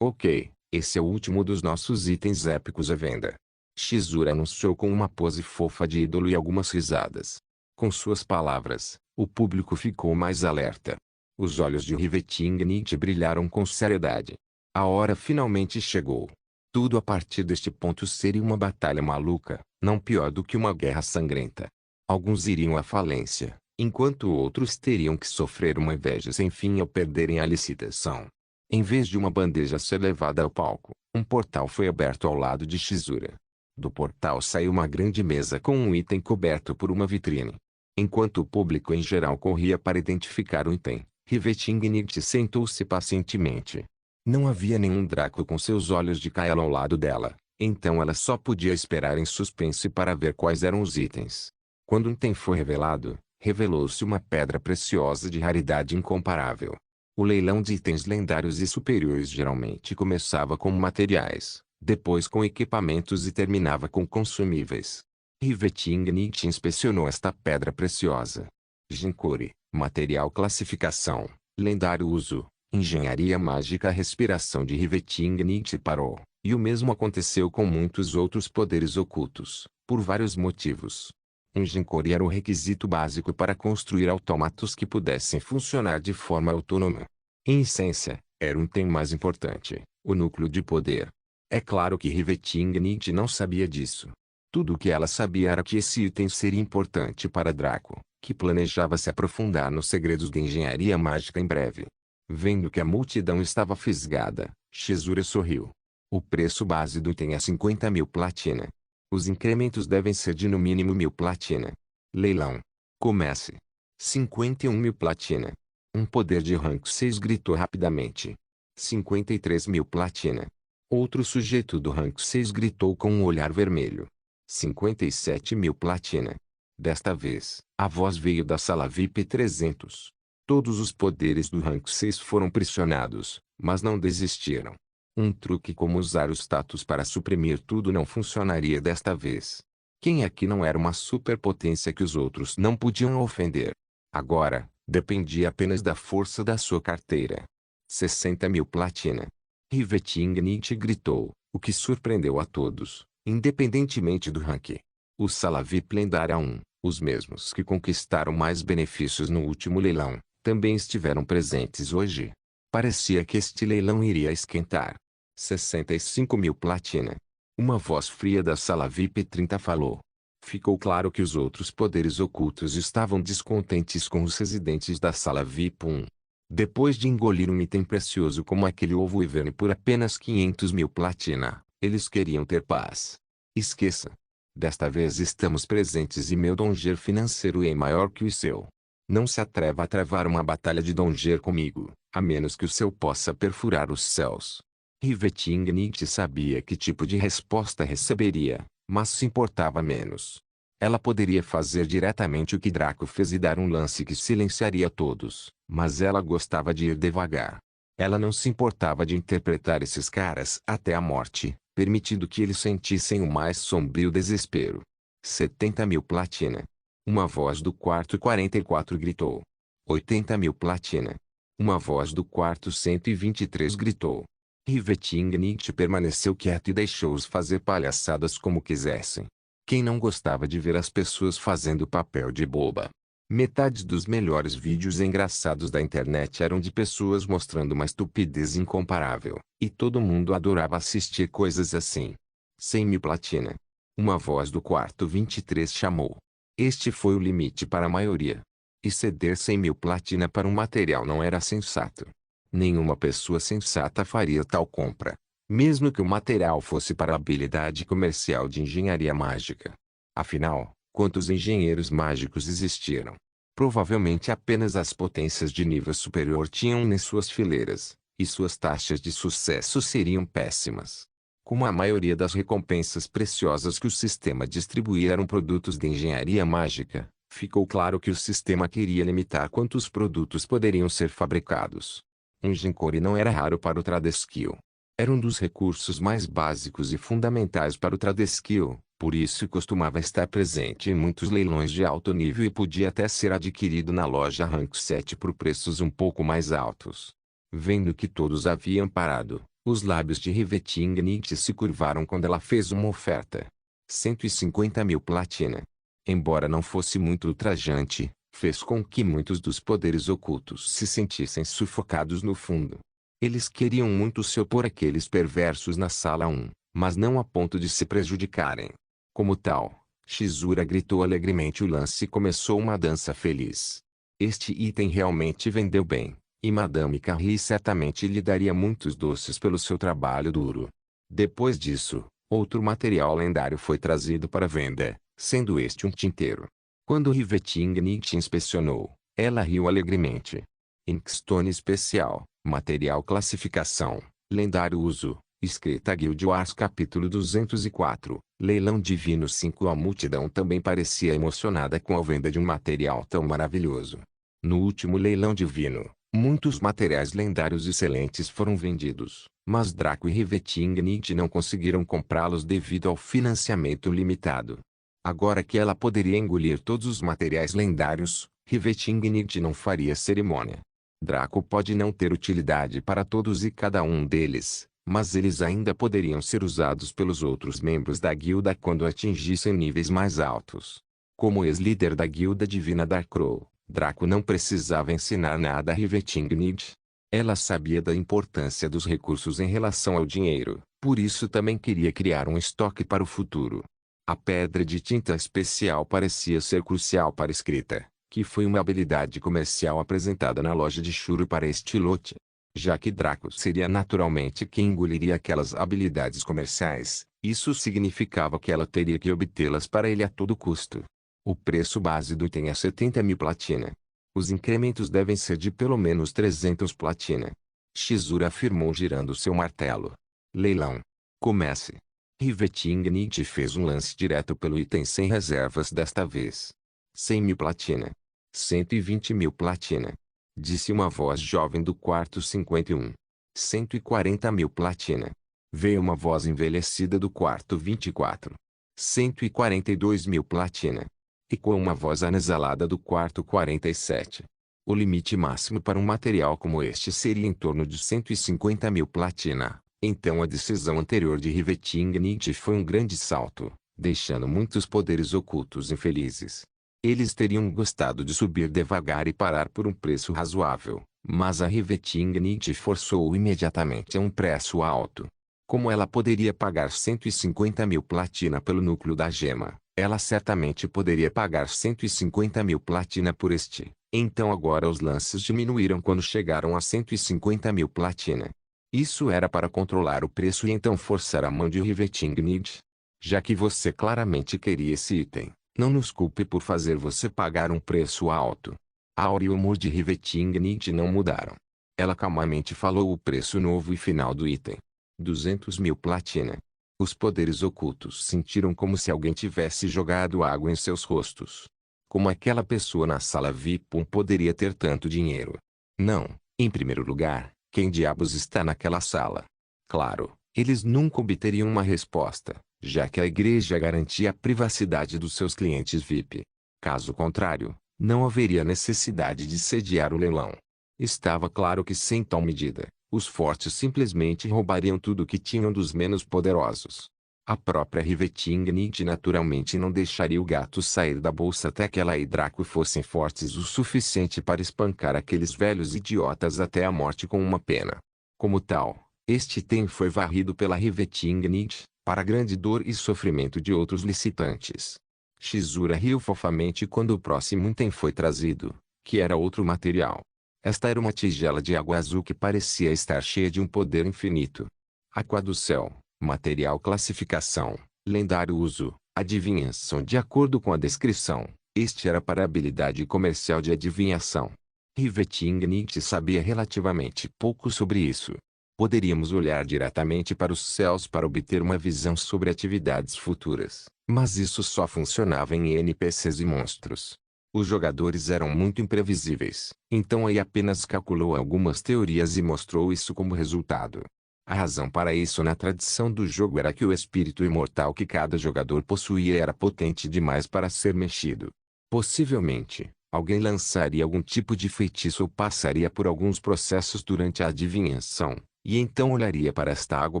Ok, esse é o último dos nossos itens épicos à venda. Shizura anunciou com uma pose fofa de ídolo e algumas risadas. Com suas palavras, o público ficou mais alerta. Os olhos de Riveting Nietzsche brilharam com seriedade. A hora finalmente chegou. Tudo a partir deste ponto seria uma batalha maluca, não pior do que uma guerra sangrenta. Alguns iriam à falência, enquanto outros teriam que sofrer uma inveja sem fim ao perderem a licitação. Em vez de uma bandeja ser levada ao palco, um portal foi aberto ao lado de Shizura. Do portal saiu uma grande mesa com um item coberto por uma vitrine. Enquanto o público em geral corria para identificar o item, Riveting sentou-se pacientemente. Não havia nenhum Draco com seus olhos de Kaela ao lado dela, então ela só podia esperar em suspense para ver quais eram os itens. Quando um item foi revelado, revelou-se uma pedra preciosa de raridade incomparável. O leilão de itens lendários e superiores geralmente começava com materiais, depois com equipamentos e terminava com consumíveis. Riveting inspecionou esta pedra preciosa. Jinkuri, material classificação, lendário uso, engenharia mágica. A respiração de Riveting parou, e o mesmo aconteceu com muitos outros poderes ocultos, por vários motivos. Um Jinkuri era o requisito básico para construir autômatos que pudessem funcionar de forma autônoma. Em essência, era um item mais importante, o núcleo de poder. É claro que Riveting não sabia disso. Tudo o que ela sabia era que esse item seria importante para Draco, que planejava se aprofundar nos segredos da engenharia mágica em breve. Vendo que a multidão estava fisgada, Shizura sorriu. O preço base do item é 50.000 platina. Os incrementos devem ser de no mínimo 1.000 platina. Leilão. Comece. 51.000 platina. Um poder de rank 6 gritou rapidamente. 53.000 platina. Outro sujeito do rank 6 gritou com um olhar vermelho. 57.000 platina. Desta vez, a voz veio da sala VIP 300. Todos os poderes do rank 6 foram pressionados, mas não desistiram. Um truque como usar o status para suprimir tudo não funcionaria desta vez. Quem aqui não era uma superpotência que os outros não podiam ofender? Agora, dependia apenas da força da sua carteira. 60.000 platina. Riveting gritou, o que surpreendeu a todos, independentemente do rank. O Sala VIP Lendária 1, os mesmos que conquistaram mais benefícios no último leilão, também estiveram presentes hoje. Parecia que este leilão iria esquentar. 65.000 platina. Uma voz fria da sala VIP 30 falou. Ficou claro que os outros poderes ocultos estavam descontentes com os residentes da sala VIP 1. Depois de engolir um item precioso como aquele ovo Iverne por apenas 500.000 platina, eles queriam ter paz. Esqueça. Desta vez estamos presentes e meu donger financeiro é maior que o seu. Não se atreva a travar uma batalha de donger comigo, a menos que o seu possa perfurar os céus. Riveting sabia que tipo de resposta receberia, mas se importava menos. Ela poderia fazer diretamente o que Draco fez e dar um lance que silenciaria todos, mas ela gostava de ir devagar. Ela não se importava de interpretar esses caras até a morte, permitindo que eles sentissem o mais sombrio desespero. 70.000 platina. Uma voz do quarto 44 gritou. 80.000 platina. Uma voz do quarto 123 gritou. Riveting permaneceu quieto e deixou-os fazer palhaçadas como quisessem. Quem não gostava de ver as pessoas fazendo papel de boba? Metade dos melhores vídeos engraçados da internet eram de pessoas mostrando uma estupidez incomparável, e todo mundo adorava assistir coisas assim. 100.000 platina. Uma voz do quarto 23 chamou. Este foi o limite para a maioria. E ceder 100.000 platina para um material não era sensato. Nenhuma pessoa sensata faria tal compra, mesmo que o material fosse para a habilidade comercial de engenharia mágica. Afinal, quantos engenheiros mágicos existiram? Provavelmente apenas as potências de nível superior tinham em suas fileiras, e suas taxas de sucesso seriam péssimas. Como a maioria das recompensas preciosas que o sistema distribuía eram produtos de engenharia mágica, ficou claro que o sistema queria limitar quantos produtos poderiam ser fabricados. Um Jinkuri não era raro para o Tradeskill. Era um dos recursos mais básicos e fundamentais para o Tradeskill, por isso costumava estar presente em muitos leilões de alto nível e podia até ser adquirido na loja Rank 7 por preços um pouco mais altos. Vendo que todos haviam parado, os lábios de Riveting se curvaram quando ela fez uma oferta. 150.000 platina. Embora não fosse muito ultrajante, fez com que muitos dos poderes ocultos se sentissem sufocados no fundo. Eles queriam muito se opor àqueles perversos na sala 1, mas não a ponto de se prejudicarem. Como tal, Shizura gritou alegremente. O lance começou uma dança feliz. Este item realmente vendeu bem, e Madame Carrie certamente lhe daria muitos doces pelo seu trabalho duro. Depois disso, outro material lendário foi trazido para venda, sendo este um tinteiro. Quando Riveting Nietzsche inspecionou, ela riu alegremente. Inkstone especial, material classificação, lendário uso, escrita Guild Wars capítulo 204, leilão divino 5. A multidão também parecia emocionada com a venda de um material tão maravilhoso. No último leilão divino, muitos materiais lendários excelentes foram vendidos, mas Draco e Riveting Nietzsche não conseguiram comprá-los devido ao financiamento limitado. Agora que ela poderia engolir todos os materiais lendários, Riveting Nietzsche não faria cerimônia. Draco pode não ter utilidade para todos e cada um deles, mas eles ainda poderiam ser usados pelos outros membros da guilda quando atingissem níveis mais altos. Como ex-líder da guilda divina Darkrow, Draco não precisava ensinar nada a Riveting Nietzsche. Ela sabia da importância dos recursos em relação ao dinheiro, por isso também queria criar um estoque para o futuro. A pedra de tinta especial parecia ser crucial para a escrita, que foi uma habilidade comercial apresentada na loja de Shuro para este lote. Já que Draco seria naturalmente quem engoliria aquelas habilidades comerciais, isso significava que ela teria que obtê-las para ele a todo custo. O preço base do item é 70.000 platina. Os incrementos devem ser de pelo menos 300 platina. Shizura afirmou girando seu martelo. Leilão. Comece. Riveting Nietzsche fez um lance direto pelo item sem reservas desta vez. 100.000 platina. 120.000 platina. Disse uma voz jovem do quarto 51. 140.000 platina. Veio uma voz envelhecida do quarto 24. 142.000 platina. Ecoou uma voz anasalada do quarto 47. O limite máximo para um material como este seria em torno de 150.000 platina. Então a decisão anterior de Riveting Nietzsche foi um grande salto, deixando muitos poderes ocultos infelizes. Eles teriam gostado de subir devagar e parar por um preço razoável, mas a Riveting Nietzsche forçou-o imediatamente a um preço alto. Como ela poderia pagar 150.000 platina pelo núcleo da gema, ela certamente poderia pagar 150.000 platina por este. Então agora os lances diminuíram quando chegaram a 150.000 platina. Isso era para controlar o preço e então forçar a mão de Riveting Nietzsche. Já que você claramente queria esse item, não nos culpe por fazer você pagar um preço alto. A aura e o humor de Riveting Nietzsche não mudaram. Ela calmamente falou o preço novo e final do item. 200.000 platina. Os poderes ocultos sentiram como se alguém tivesse jogado água em seus rostos. Como aquela pessoa na sala VIP poderia ter tanto dinheiro? Não, em primeiro lugar, quem diabos está naquela sala? Claro, eles nunca obteriam uma resposta, já que a igreja garantia a privacidade dos seus clientes VIP. Caso contrário, não haveria necessidade de sediar o leilão. Estava claro que sem tal medida, os fortes simplesmente roubariam tudo o que tinham dos menos poderosos. A própria Riveting Nietzsche naturalmente não deixaria o gato sair da bolsa até que ela e Draco fossem fortes o suficiente para espancar aqueles velhos idiotas até a morte com uma pena. Como tal, este item foi varrido pela Riveting Nietzsche, para grande dor e sofrimento de outros licitantes. Shizura riu fofamente quando o próximo item foi trazido, que era outro material. Esta era uma tigela de água azul que parecia estar cheia de um poder infinito. Aqua do céu, material classificação, lendário uso, adivinhação. De acordo com a descrição, este era para a habilidade comercial de adivinhação. Riveting Nietzsche sabia relativamente pouco sobre isso. Poderíamos olhar diretamente para os céus para obter uma visão sobre atividades futuras, mas isso só funcionava em NPCs e monstros. Os jogadores eram muito imprevisíveis, então aí apenas calculou algumas teorias e mostrou isso como resultado. A razão para isso na tradição do jogo era que o espírito imortal que cada jogador possuía era potente demais para ser mexido. Possivelmente, alguém lançaria algum tipo de feitiço ou passaria por alguns processos durante a adivinhação, e então olharia para esta água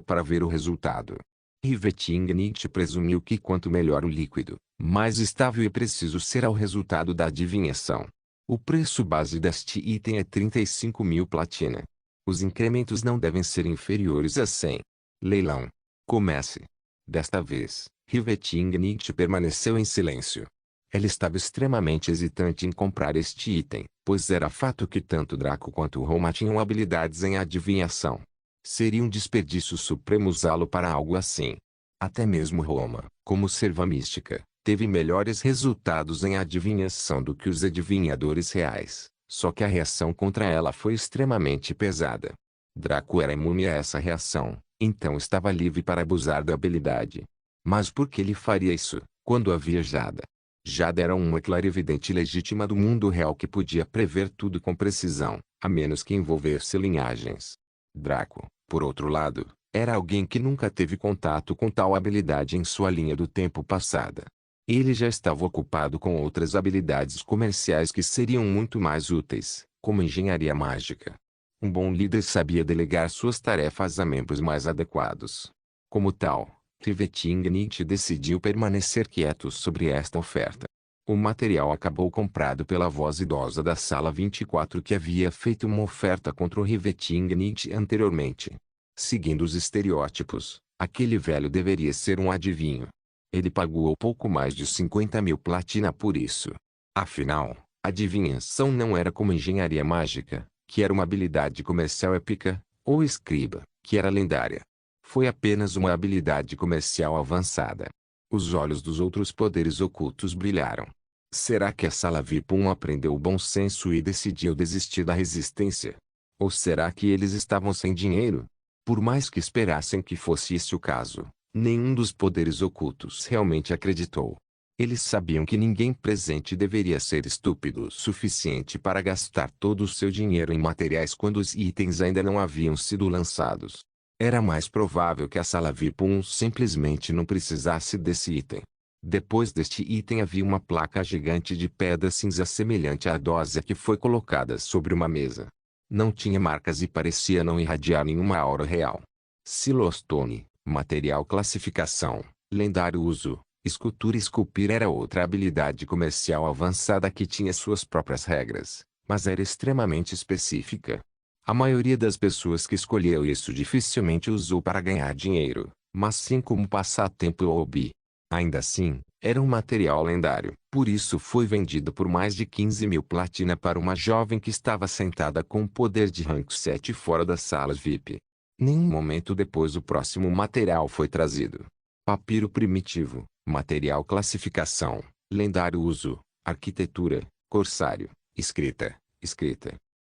para ver o resultado. Riveting Nietzsche presumiu que quanto melhor o líquido, mais estável e preciso será o resultado da adivinhação. O preço base deste item é 35.000 platina. Os incrementos não devem ser inferiores a 100. Leilão. Comece. Desta vez, Riveting permaneceu em silêncio. Ela estava extremamente hesitante em comprar este item, pois era fato que tanto Draco quanto Roma tinham habilidades em adivinhação. Seria um desperdício supremo usá-lo para algo assim. Até mesmo Roma, como serva mística, teve melhores resultados em adivinhação do que os adivinhadores reais, só que a reação contra ela foi extremamente pesada. Draco era imune a essa reação, então estava livre para abusar da habilidade. Mas por que ele faria isso, quando havia Jada? Jada era uma clarividente legítima do mundo real que podia prever tudo com precisão, a menos que envolvesse linhagens. Draco, por outro lado, era alguém que nunca teve contato com tal habilidade em sua linha do tempo passada. Ele já estava ocupado com outras habilidades comerciais que seriam muito mais úteis, como engenharia mágica. Um bom líder sabia delegar suas tarefas a membros mais adequados. Como tal, Riveting decidiu permanecer quieto sobre esta oferta. O material acabou comprado pela voz idosa da sala 24 que havia feito uma oferta contra o Riveting anteriormente. Seguindo os estereótipos, aquele velho deveria ser um adivinho. Ele pagou pouco mais de 50.000 platina por isso. Afinal, adivinhação não era como engenharia mágica, que era uma habilidade comercial épica, ou escriba, que era lendária. Foi apenas uma habilidade comercial avançada. Os olhos dos outros poderes ocultos brilharam. Será que a sala VIP1 aprendeu o bom senso e decidiu desistir da resistência? Ou será que eles estavam sem dinheiro? Por mais que esperassem que fosse esse o caso, nenhum dos poderes ocultos realmente acreditou. Eles sabiam que ninguém presente deveria ser estúpido o suficiente para gastar todo o seu dinheiro em materiais quando os itens ainda não haviam sido lançados. Era mais provável que a sala VIP1 simplesmente não precisasse desse item. Depois deste item havia uma placa gigante de pedra cinza semelhante à dósia que foi colocada sobre uma mesa. Não tinha marcas e parecia não irradiar nenhuma aura real. Silostone, material classificação, lendário uso. Escultura e esculpir era outra habilidade comercial avançada que tinha suas próprias regras, mas era extremamente específica. A maioria das pessoas que escolheu isso dificilmente usou para ganhar dinheiro, mas sim como passatempo ou hobby. Ainda assim, era um material lendário, por isso foi vendido por mais de 15.000 platina para uma jovem que estava sentada com o poder de rank 7 fora das salas VIP. Nenhum momento depois o próximo material foi trazido. Papiro primitivo. Material classificação, lendário uso, arquitetura, corsário, escrita.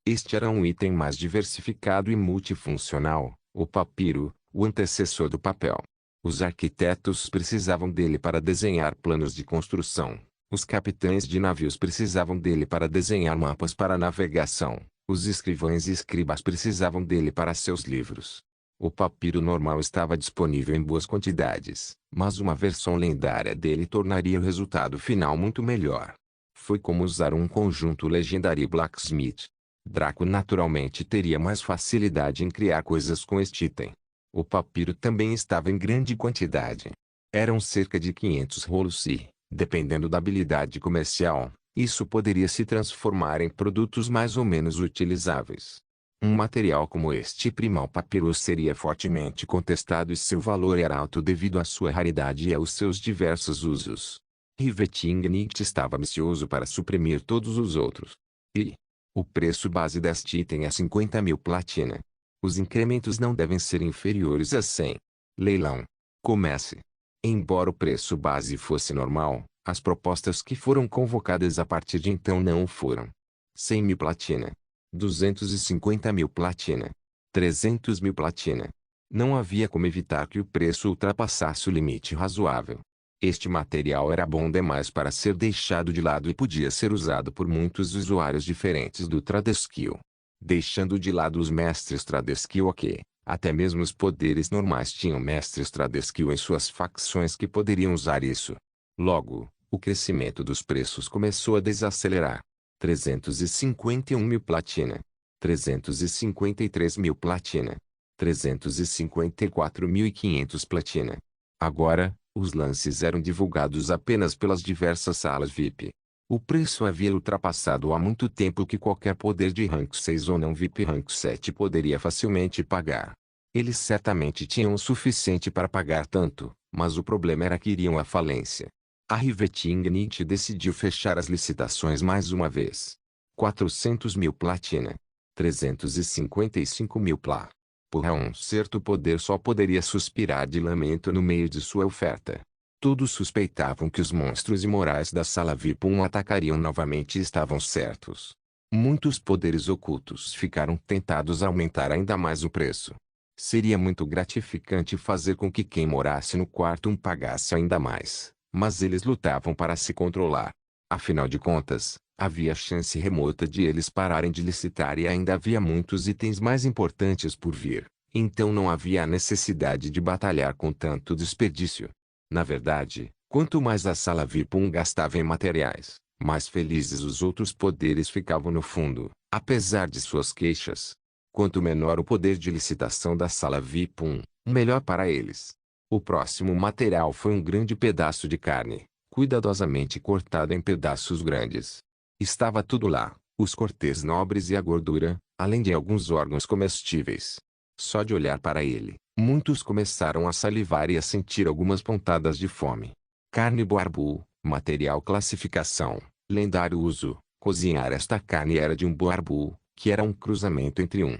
Este era um item mais diversificado e multifuncional, o papiro, o antecessor do papel. Os arquitetos precisavam dele para desenhar planos de construção, os capitães de navios precisavam dele para desenhar mapas para navegação, os escrivães e escribas precisavam dele para seus livros. O papiro normal estava disponível em boas quantidades, mas uma versão lendária dele tornaria o resultado final muito melhor. Foi como usar um conjunto Legendary Blacksmith. Draco naturalmente teria mais facilidade em criar coisas com este item. O papiro também estava em grande quantidade. Eram cerca de 500 rolos e, dependendo da habilidade comercial, isso poderia se transformar em produtos mais ou menos utilizáveis. Um material como este primal papyrus seria fortemente contestado e seu valor era alto devido à sua raridade e aos seus diversos usos. Riveting estava ambicioso para suprimir todos os outros. E o preço base deste item é 50.000 platina. Os incrementos não devem ser inferiores a 100. Leilão. Comece. Embora o preço base fosse normal, as propostas que foram convocadas a partir de então não o foram. 100.000 platina. 250.000 platina. 300.000 platina. Não havia como evitar que o preço ultrapassasse o limite razoável. Este material era bom demais para ser deixado de lado e podia ser usado por muitos usuários diferentes do Tradeskill. Deixando de lado os mestres Tradeskill ok, até mesmo os poderes normais tinham mestres Tradeskill em suas facções que poderiam usar isso. Logo, o crescimento dos preços começou a desacelerar. 351.000 platina. 353.000 platina. 354.500 platina. Agora, os lances eram divulgados apenas pelas diversas salas VIP. O preço havia ultrapassado há muito tempo o que qualquer poder de rank 6 ou não VIP rank 7 poderia facilmente pagar. Eles certamente tinham o suficiente para pagar tanto, Mas o problema era que iriam à falência. A Riveting Nietzsche decidiu fechar as licitações mais uma vez. 400 mil platina. 355 mil plá. Por um certo poder só poderia suspirar de lamento no meio de sua oferta. Todos suspeitavam que os monstros imorais da sala VIP-1 atacariam novamente e estavam certos. Muitos poderes ocultos ficaram tentados a aumentar ainda mais o preço. Seria muito gratificante fazer com que quem morasse no quarto 1 pagasse ainda mais, mas eles lutavam para se controlar. Afinal de contas, havia chance remota de eles pararem de licitar e ainda havia muitos itens mais importantes por vir, então não havia a necessidade de batalhar com tanto desperdício. Na verdade, quanto mais a sala VIP-1 gastava em materiais, mais felizes os outros poderes ficavam no fundo, apesar de suas queixas. Quanto menor o poder de licitação da sala VIP-1, melhor para eles. O próximo material foi um grande pedaço de carne, cuidadosamente cortada em pedaços grandes. Estava tudo lá, os cortes nobres e a gordura, além de alguns órgãos comestíveis. Só de olhar para ele, muitos começaram a salivar e a sentir algumas pontadas de fome. Carne boarbu, material classificação, lendário uso. Cozinhar esta carne era de um boarbu, que era um cruzamento entre um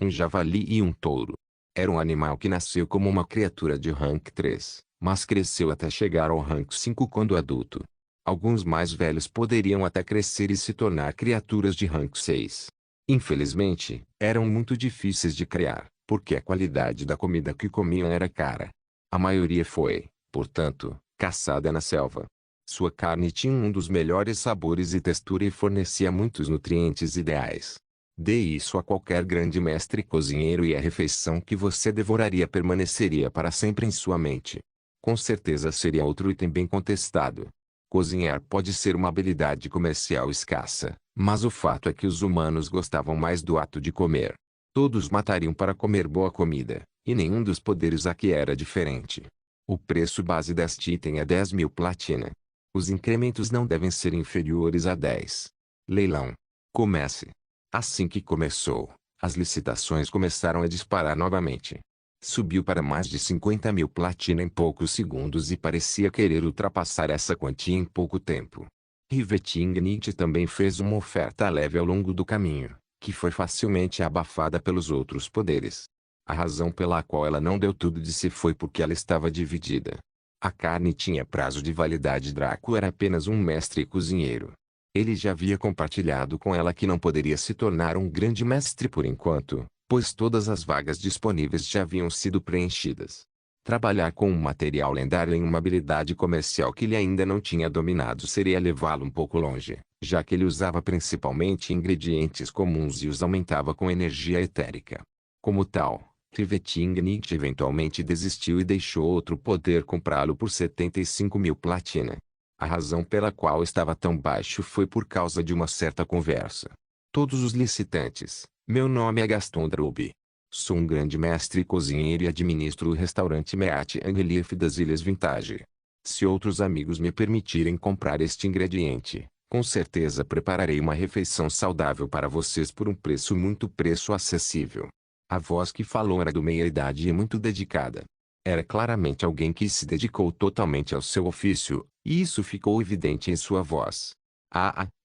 javali e um touro. Era um animal que nasceu como uma criatura de rank 3, mas cresceu até chegar ao rank 5 quando adulto. Alguns mais velhos poderiam até crescer e se tornar criaturas de rank 6. Infelizmente, eram muito difíceis de criar, porque a qualidade da comida que comiam era cara. A maioria foi, portanto, caçada na selva. Sua carne tinha um dos melhores sabores e textura e fornecia muitos nutrientes ideais. Dê isso a qualquer grande mestre cozinheiro e a refeição que você devoraria permaneceria para sempre em sua mente. Com certeza seria outro item bem contestado. Cozinhar pode ser uma habilidade comercial escassa, mas o fato é que os humanos gostavam mais do ato de comer. Todos matariam para comer boa comida, e nenhum dos poderes aqui era diferente. O preço base deste item é 10 mil platina. Os incrementos não devem ser inferiores a 10. Leilão. Comece. Assim que começou, as licitações começaram a disparar novamente. Subiu para mais de 50 mil platina em poucos segundos e parecia querer ultrapassar essa quantia em pouco tempo. Riveting Nietzsche também fez uma oferta leve ao longo do caminho, que foi facilmente abafada pelos outros poderes. A razão pela qual ela não deu tudo de si foi porque ela estava dividida. A carne tinha prazo de validade. Draco era apenas um mestre cozinheiro. Ele já havia compartilhado com ela que não poderia se tornar um grande mestre por enquanto, pois todas as vagas disponíveis já haviam sido preenchidas. Trabalhar com um material lendário em uma habilidade comercial que ele ainda não tinha dominado seria levá-lo um pouco longe, já que ele usava principalmente ingredientes comuns e os aumentava com energia etérica. Como tal, Riveting Nietzsche eventualmente desistiu e deixou outro poder comprá-lo por 75 mil platina. A razão pela qual estava tão baixo foi por causa de uma certa conversa. Todos os licitantes. Meu nome é Gaston Droubi. Sou um grande mestre cozinheiro e administro o restaurante Meat and Relief das Ilhas Vintage. Se outros amigos me permitirem comprar este ingrediente, com certeza prepararei uma refeição saudável para vocês por um preço acessível. A voz que falou era do meia-idade e muito dedicada. Era claramente alguém que se dedicou totalmente ao seu ofício, e isso ficou evidente em sua voz.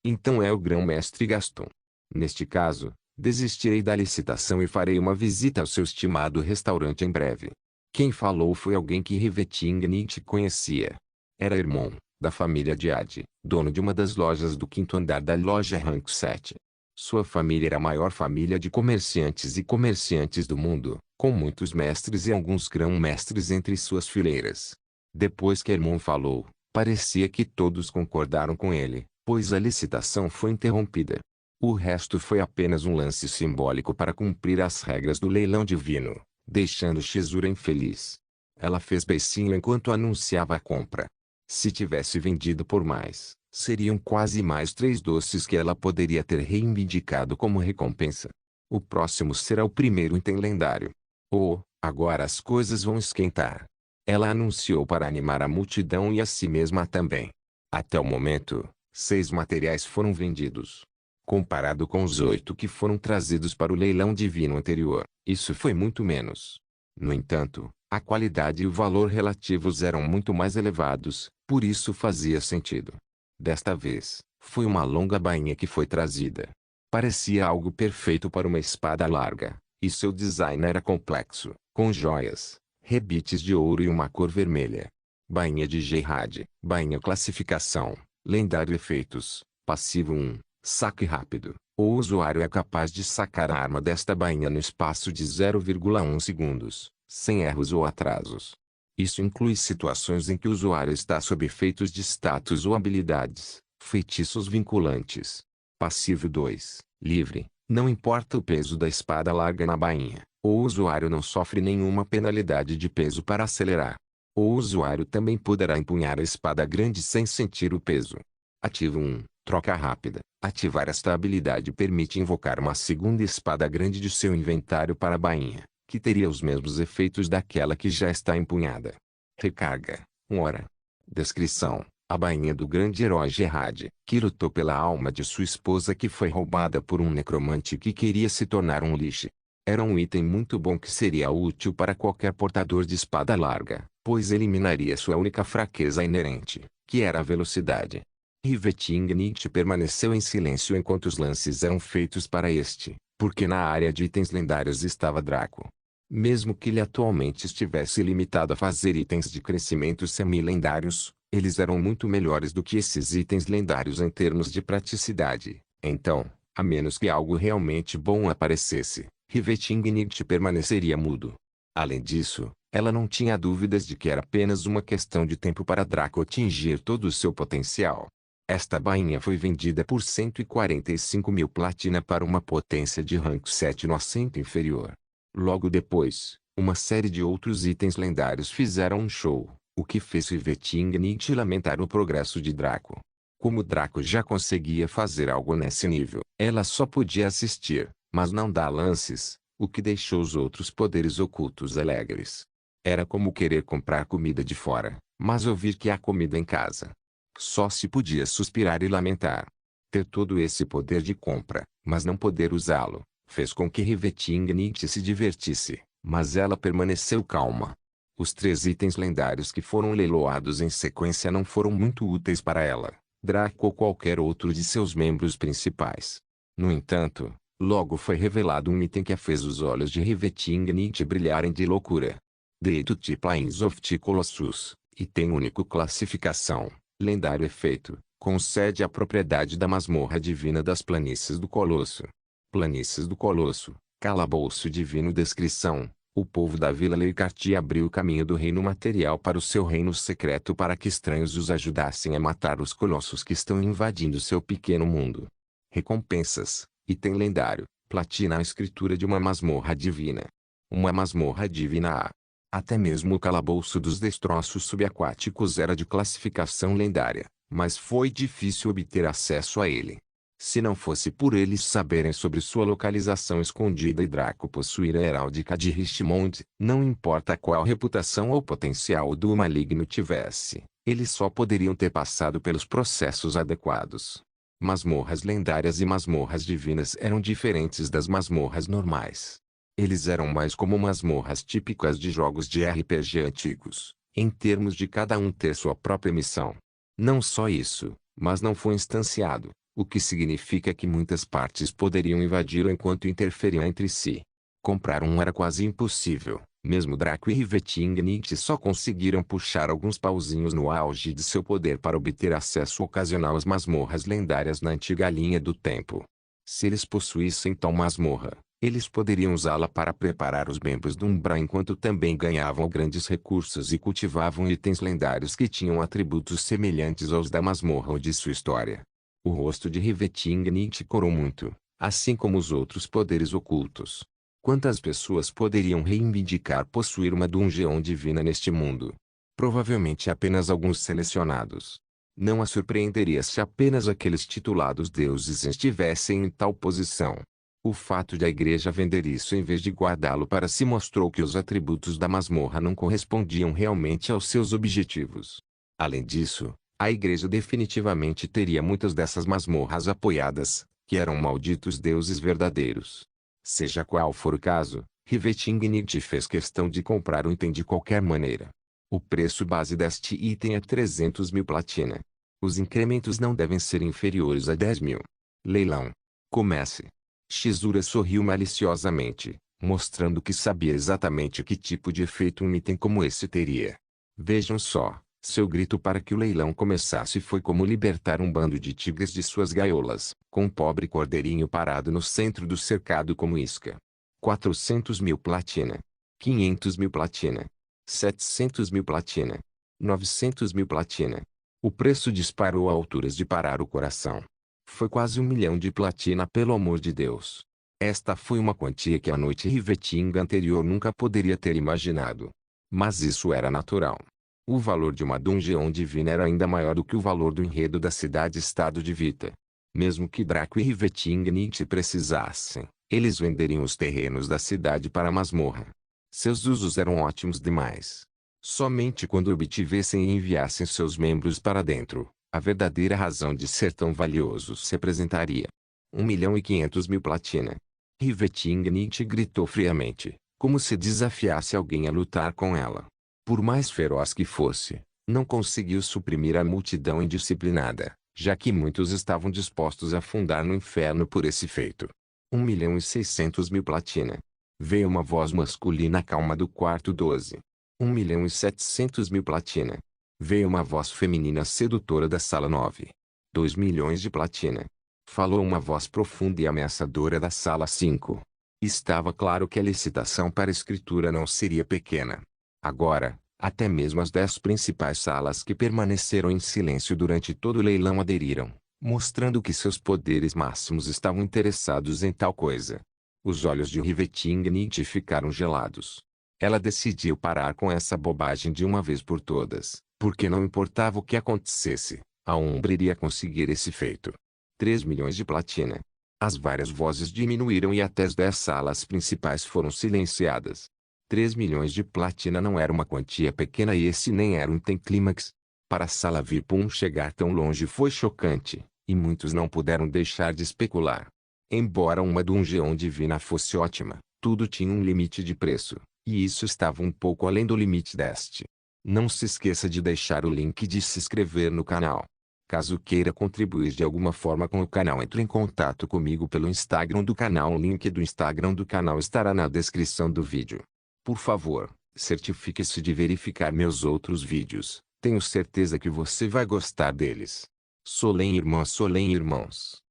Então é o grão-mestre Gaston. Neste caso, desistirei da licitação e farei uma visita ao seu estimado restaurante em breve. Quem falou foi alguém que Riveting Nietzsche conhecia. Era irmão, da família Diade, dono de uma das lojas do quinto andar da loja Rank 7. Sua família era a maior família de comerciantes do mundo, com muitos mestres e alguns grão-mestres entre suas fileiras. Depois que Hermon falou, parecia que todos concordaram com ele, pois a licitação foi interrompida. O resto foi apenas um lance simbólico para cumprir as regras do leilão divino, deixando Shizura infeliz. Ela fez beicinho enquanto anunciava a compra. Se tivesse vendido por mais, seriam quase mais 3 doces que ela poderia ter reivindicado como recompensa. O próximo será o primeiro item lendário. Agora as coisas vão esquentar. Ela anunciou para animar a multidão e a si mesma também. Até o momento, 6 materiais foram vendidos. Comparado com os 8 que foram trazidos para o leilão divino anterior, isso foi muito menos. No entanto, A qualidade e o valor relativos eram muito mais elevados, por isso fazia sentido. Desta vez, foi uma longa bainha que foi trazida. Parecia algo perfeito para uma espada larga, e seu design era complexo, com joias, rebites de ouro e uma cor vermelha. Bainha de Jihad, bainha classificação, lendário efeitos, passivo 1, saque rápido. O usuário é capaz de sacar a arma desta bainha no espaço de 0,1 segundos, sem erros ou atrasos. Isso inclui situações em que o usuário está sob efeitos de status ou habilidades, feitiços vinculantes. Passivo 2, livre, não importa o peso da espada larga na bainha, o usuário não sofre nenhuma penalidade de peso para acelerar. O usuário também poderá empunhar a espada grande sem sentir o peso. Ativo 1, troca rápida. Ativar esta habilidade permite invocar uma segunda espada grande de seu inventário para a bainha, que teria os mesmos efeitos daquela que já está empunhada. Recarga, 1 hora. Descrição: a bainha do grande herói Gerard, que lutou pela alma de sua esposa que foi roubada por um necromante que queria se tornar um liche. Era um item muito bom que seria útil para qualquer portador de espada larga, pois eliminaria sua única fraqueza inerente, que era a velocidade. Riveting permaneceu em silêncio enquanto os lances eram feitos para este, porque na área de itens lendários estava Draco. Mesmo que ele atualmente estivesse limitado a fazer itens de crescimento semi-lendários, eles eram muito melhores do que esses itens lendários em termos de praticidade. Então, a menos que algo realmente bom aparecesse, Riveting permaneceria mudo. Além disso, ela não tinha dúvidas de que era apenas uma questão de tempo para Draco atingir todo o seu potencial. Esta bainha foi vendida por 145.000 platina para uma potência de rank 7 no assento inferior. Logo depois, uma série de outros itens lendários fizeram um show, o que fez Riveting lamentar o progresso de Draco. Como Draco já conseguia fazer algo nesse nível, ela só podia assistir, mas não dar lances, o que deixou os outros poderes ocultos alegres. Era como querer comprar comida de fora, mas ouvir que há comida em casa. Só se podia suspirar e lamentar. Ter todo esse poder de compra, mas não poder usá-lo, fez com que Riveting se divertisse, mas ela permaneceu calma. Os 3 itens lendários que foram leiloados em sequência não foram muito úteis para ela, Draco ou qualquer outro de seus membros principais. No entanto, logo foi revelado um item que fez os olhos de Riveting brilharem de loucura. The Plains of the Colossus, item único classificação, lendário efeito, concede a propriedade da masmorra divina das planícies do Colosso. Planícies do Colosso, calabouço divino. Descrição: o povo da Vila Leicarte abriu o caminho do reino material para o seu reino secreto para que estranhos os ajudassem a matar os colossos que estão invadindo seu pequeno mundo. Recompensas: item lendário, platina. A escritura de uma masmorra divina. Uma masmorra divina. Até mesmo o calabouço dos destroços subaquáticos era de classificação lendária, mas foi difícil obter acesso a ele. Se não fosse por eles saberem sobre sua localização escondida e Draco possuir a heráldica de Richmond, não importa qual reputação ou potencial do maligno tivesse, eles só poderiam ter passado pelos processos adequados. Masmorras lendárias e masmorras divinas eram diferentes das masmorras normais. Eles eram mais como masmorras típicas de jogos de RPG antigos, em termos de cada um ter sua própria missão. Não só isso, mas não foi instanciado, o que significa que muitas partes poderiam invadi-lo enquanto interferiam entre si. Comprar um era quase impossível, mesmo Draco e Riveting só conseguiram puxar alguns pauzinhos no auge de seu poder para obter acesso ocasional às masmorras lendárias na antiga linha do tempo. Se eles possuíssem tal masmorra, eles poderiam usá-la para preparar os membros do Umbra enquanto também ganhavam grandes recursos e cultivavam itens lendários que tinham atributos semelhantes aos da masmorra ou de sua história. O rosto de Riveting corou muito, assim como os outros poderes ocultos. Quantas pessoas poderiam reivindicar possuir uma dungeon divina neste mundo? Provavelmente apenas alguns selecionados. Não a surpreenderia se apenas aqueles titulados deuses estivessem em tal posição. O fato de a igreja vender isso em vez de guardá-lo para si mostrou que os atributos da masmorra não correspondiam realmente aos seus objetivos. Além disso, a igreja definitivamente teria muitas dessas masmorras apoiadas, que eram malditos deuses verdadeiros. Seja qual for o caso, Rivetingnight fez questão de comprar o item de qualquer maneira. O preço base deste item é 300.000 platina. Os incrementos não devem ser inferiores a 10.000. Leilão. Comece. Shizura sorriu maliciosamente, mostrando que sabia exatamente que tipo de efeito um item como esse teria. Vejam só, seu grito para que o leilão começasse foi como libertar um bando de tigres de suas gaiolas, com um pobre cordeirinho parado no centro do cercado como isca. 400.000 platina. 500.000 platina. 700.000 platina. 900.000 platina. O preço disparou a alturas de parar o coração. Foi quase 1 milhão de platina, pelo amor de Deus. Esta foi uma quantia que a noite Riveting anterior nunca poderia ter imaginado. Mas isso era natural. O valor de uma dungeon divina era ainda maior do que o valor do enredo da cidade-estado de Vita. Mesmo que Draco e Rivetingnight precisassem, eles venderiam os terrenos da cidade para a masmorra. Seus usos eram ótimos demais. Somente quando obtivessem e enviassem seus membros para dentro, a verdadeira razão de ser tão valioso se apresentaria. 1.500.000 platina. Rivetingnight gritou friamente, como se desafiasse alguém a lutar com ela. Por mais feroz que fosse, não conseguiu suprimir a multidão indisciplinada, já que muitos estavam dispostos a afundar no inferno por esse feito. 1.600.000 platina. Veio uma voz masculina calma do quarto 12. 1.700.000 platina. Veio uma voz feminina sedutora da sala 9. 2 milhões de platina. Falou uma voz profunda e ameaçadora da sala 5. Estava claro que a licitação para a escritura não seria pequena. Agora, até mesmo as 10 principais salas que permaneceram em silêncio durante todo o leilão aderiram, mostrando que seus poderes máximos estavam interessados em tal coisa. Os olhos de Rivetingnight ficaram gelados. Ela decidiu parar com essa bobagem de uma vez por todas, porque não importava o que acontecesse, a Umbra iria conseguir esse feito. 3 milhões de platina. As várias vozes diminuíram e até as 10 salas principais foram silenciadas. 3 milhões de platina não era uma quantia pequena e esse nem era um item clímax. Para a sala VIP chegar tão longe foi chocante, e muitos não puderam deixar de especular. Embora uma dungeon divina fosse ótima, tudo tinha um limite de preço, e isso estava um pouco além do limite deste. Não se esqueça de deixar o link de se inscrever no canal. Caso queira contribuir de alguma forma com o canal, entre em contato comigo pelo Instagram do canal. O link do Instagram do canal estará na descrição do vídeo. Por favor, certifique-se de verificar meus outros vídeos. Tenho certeza que você vai gostar deles. Solem irmãos.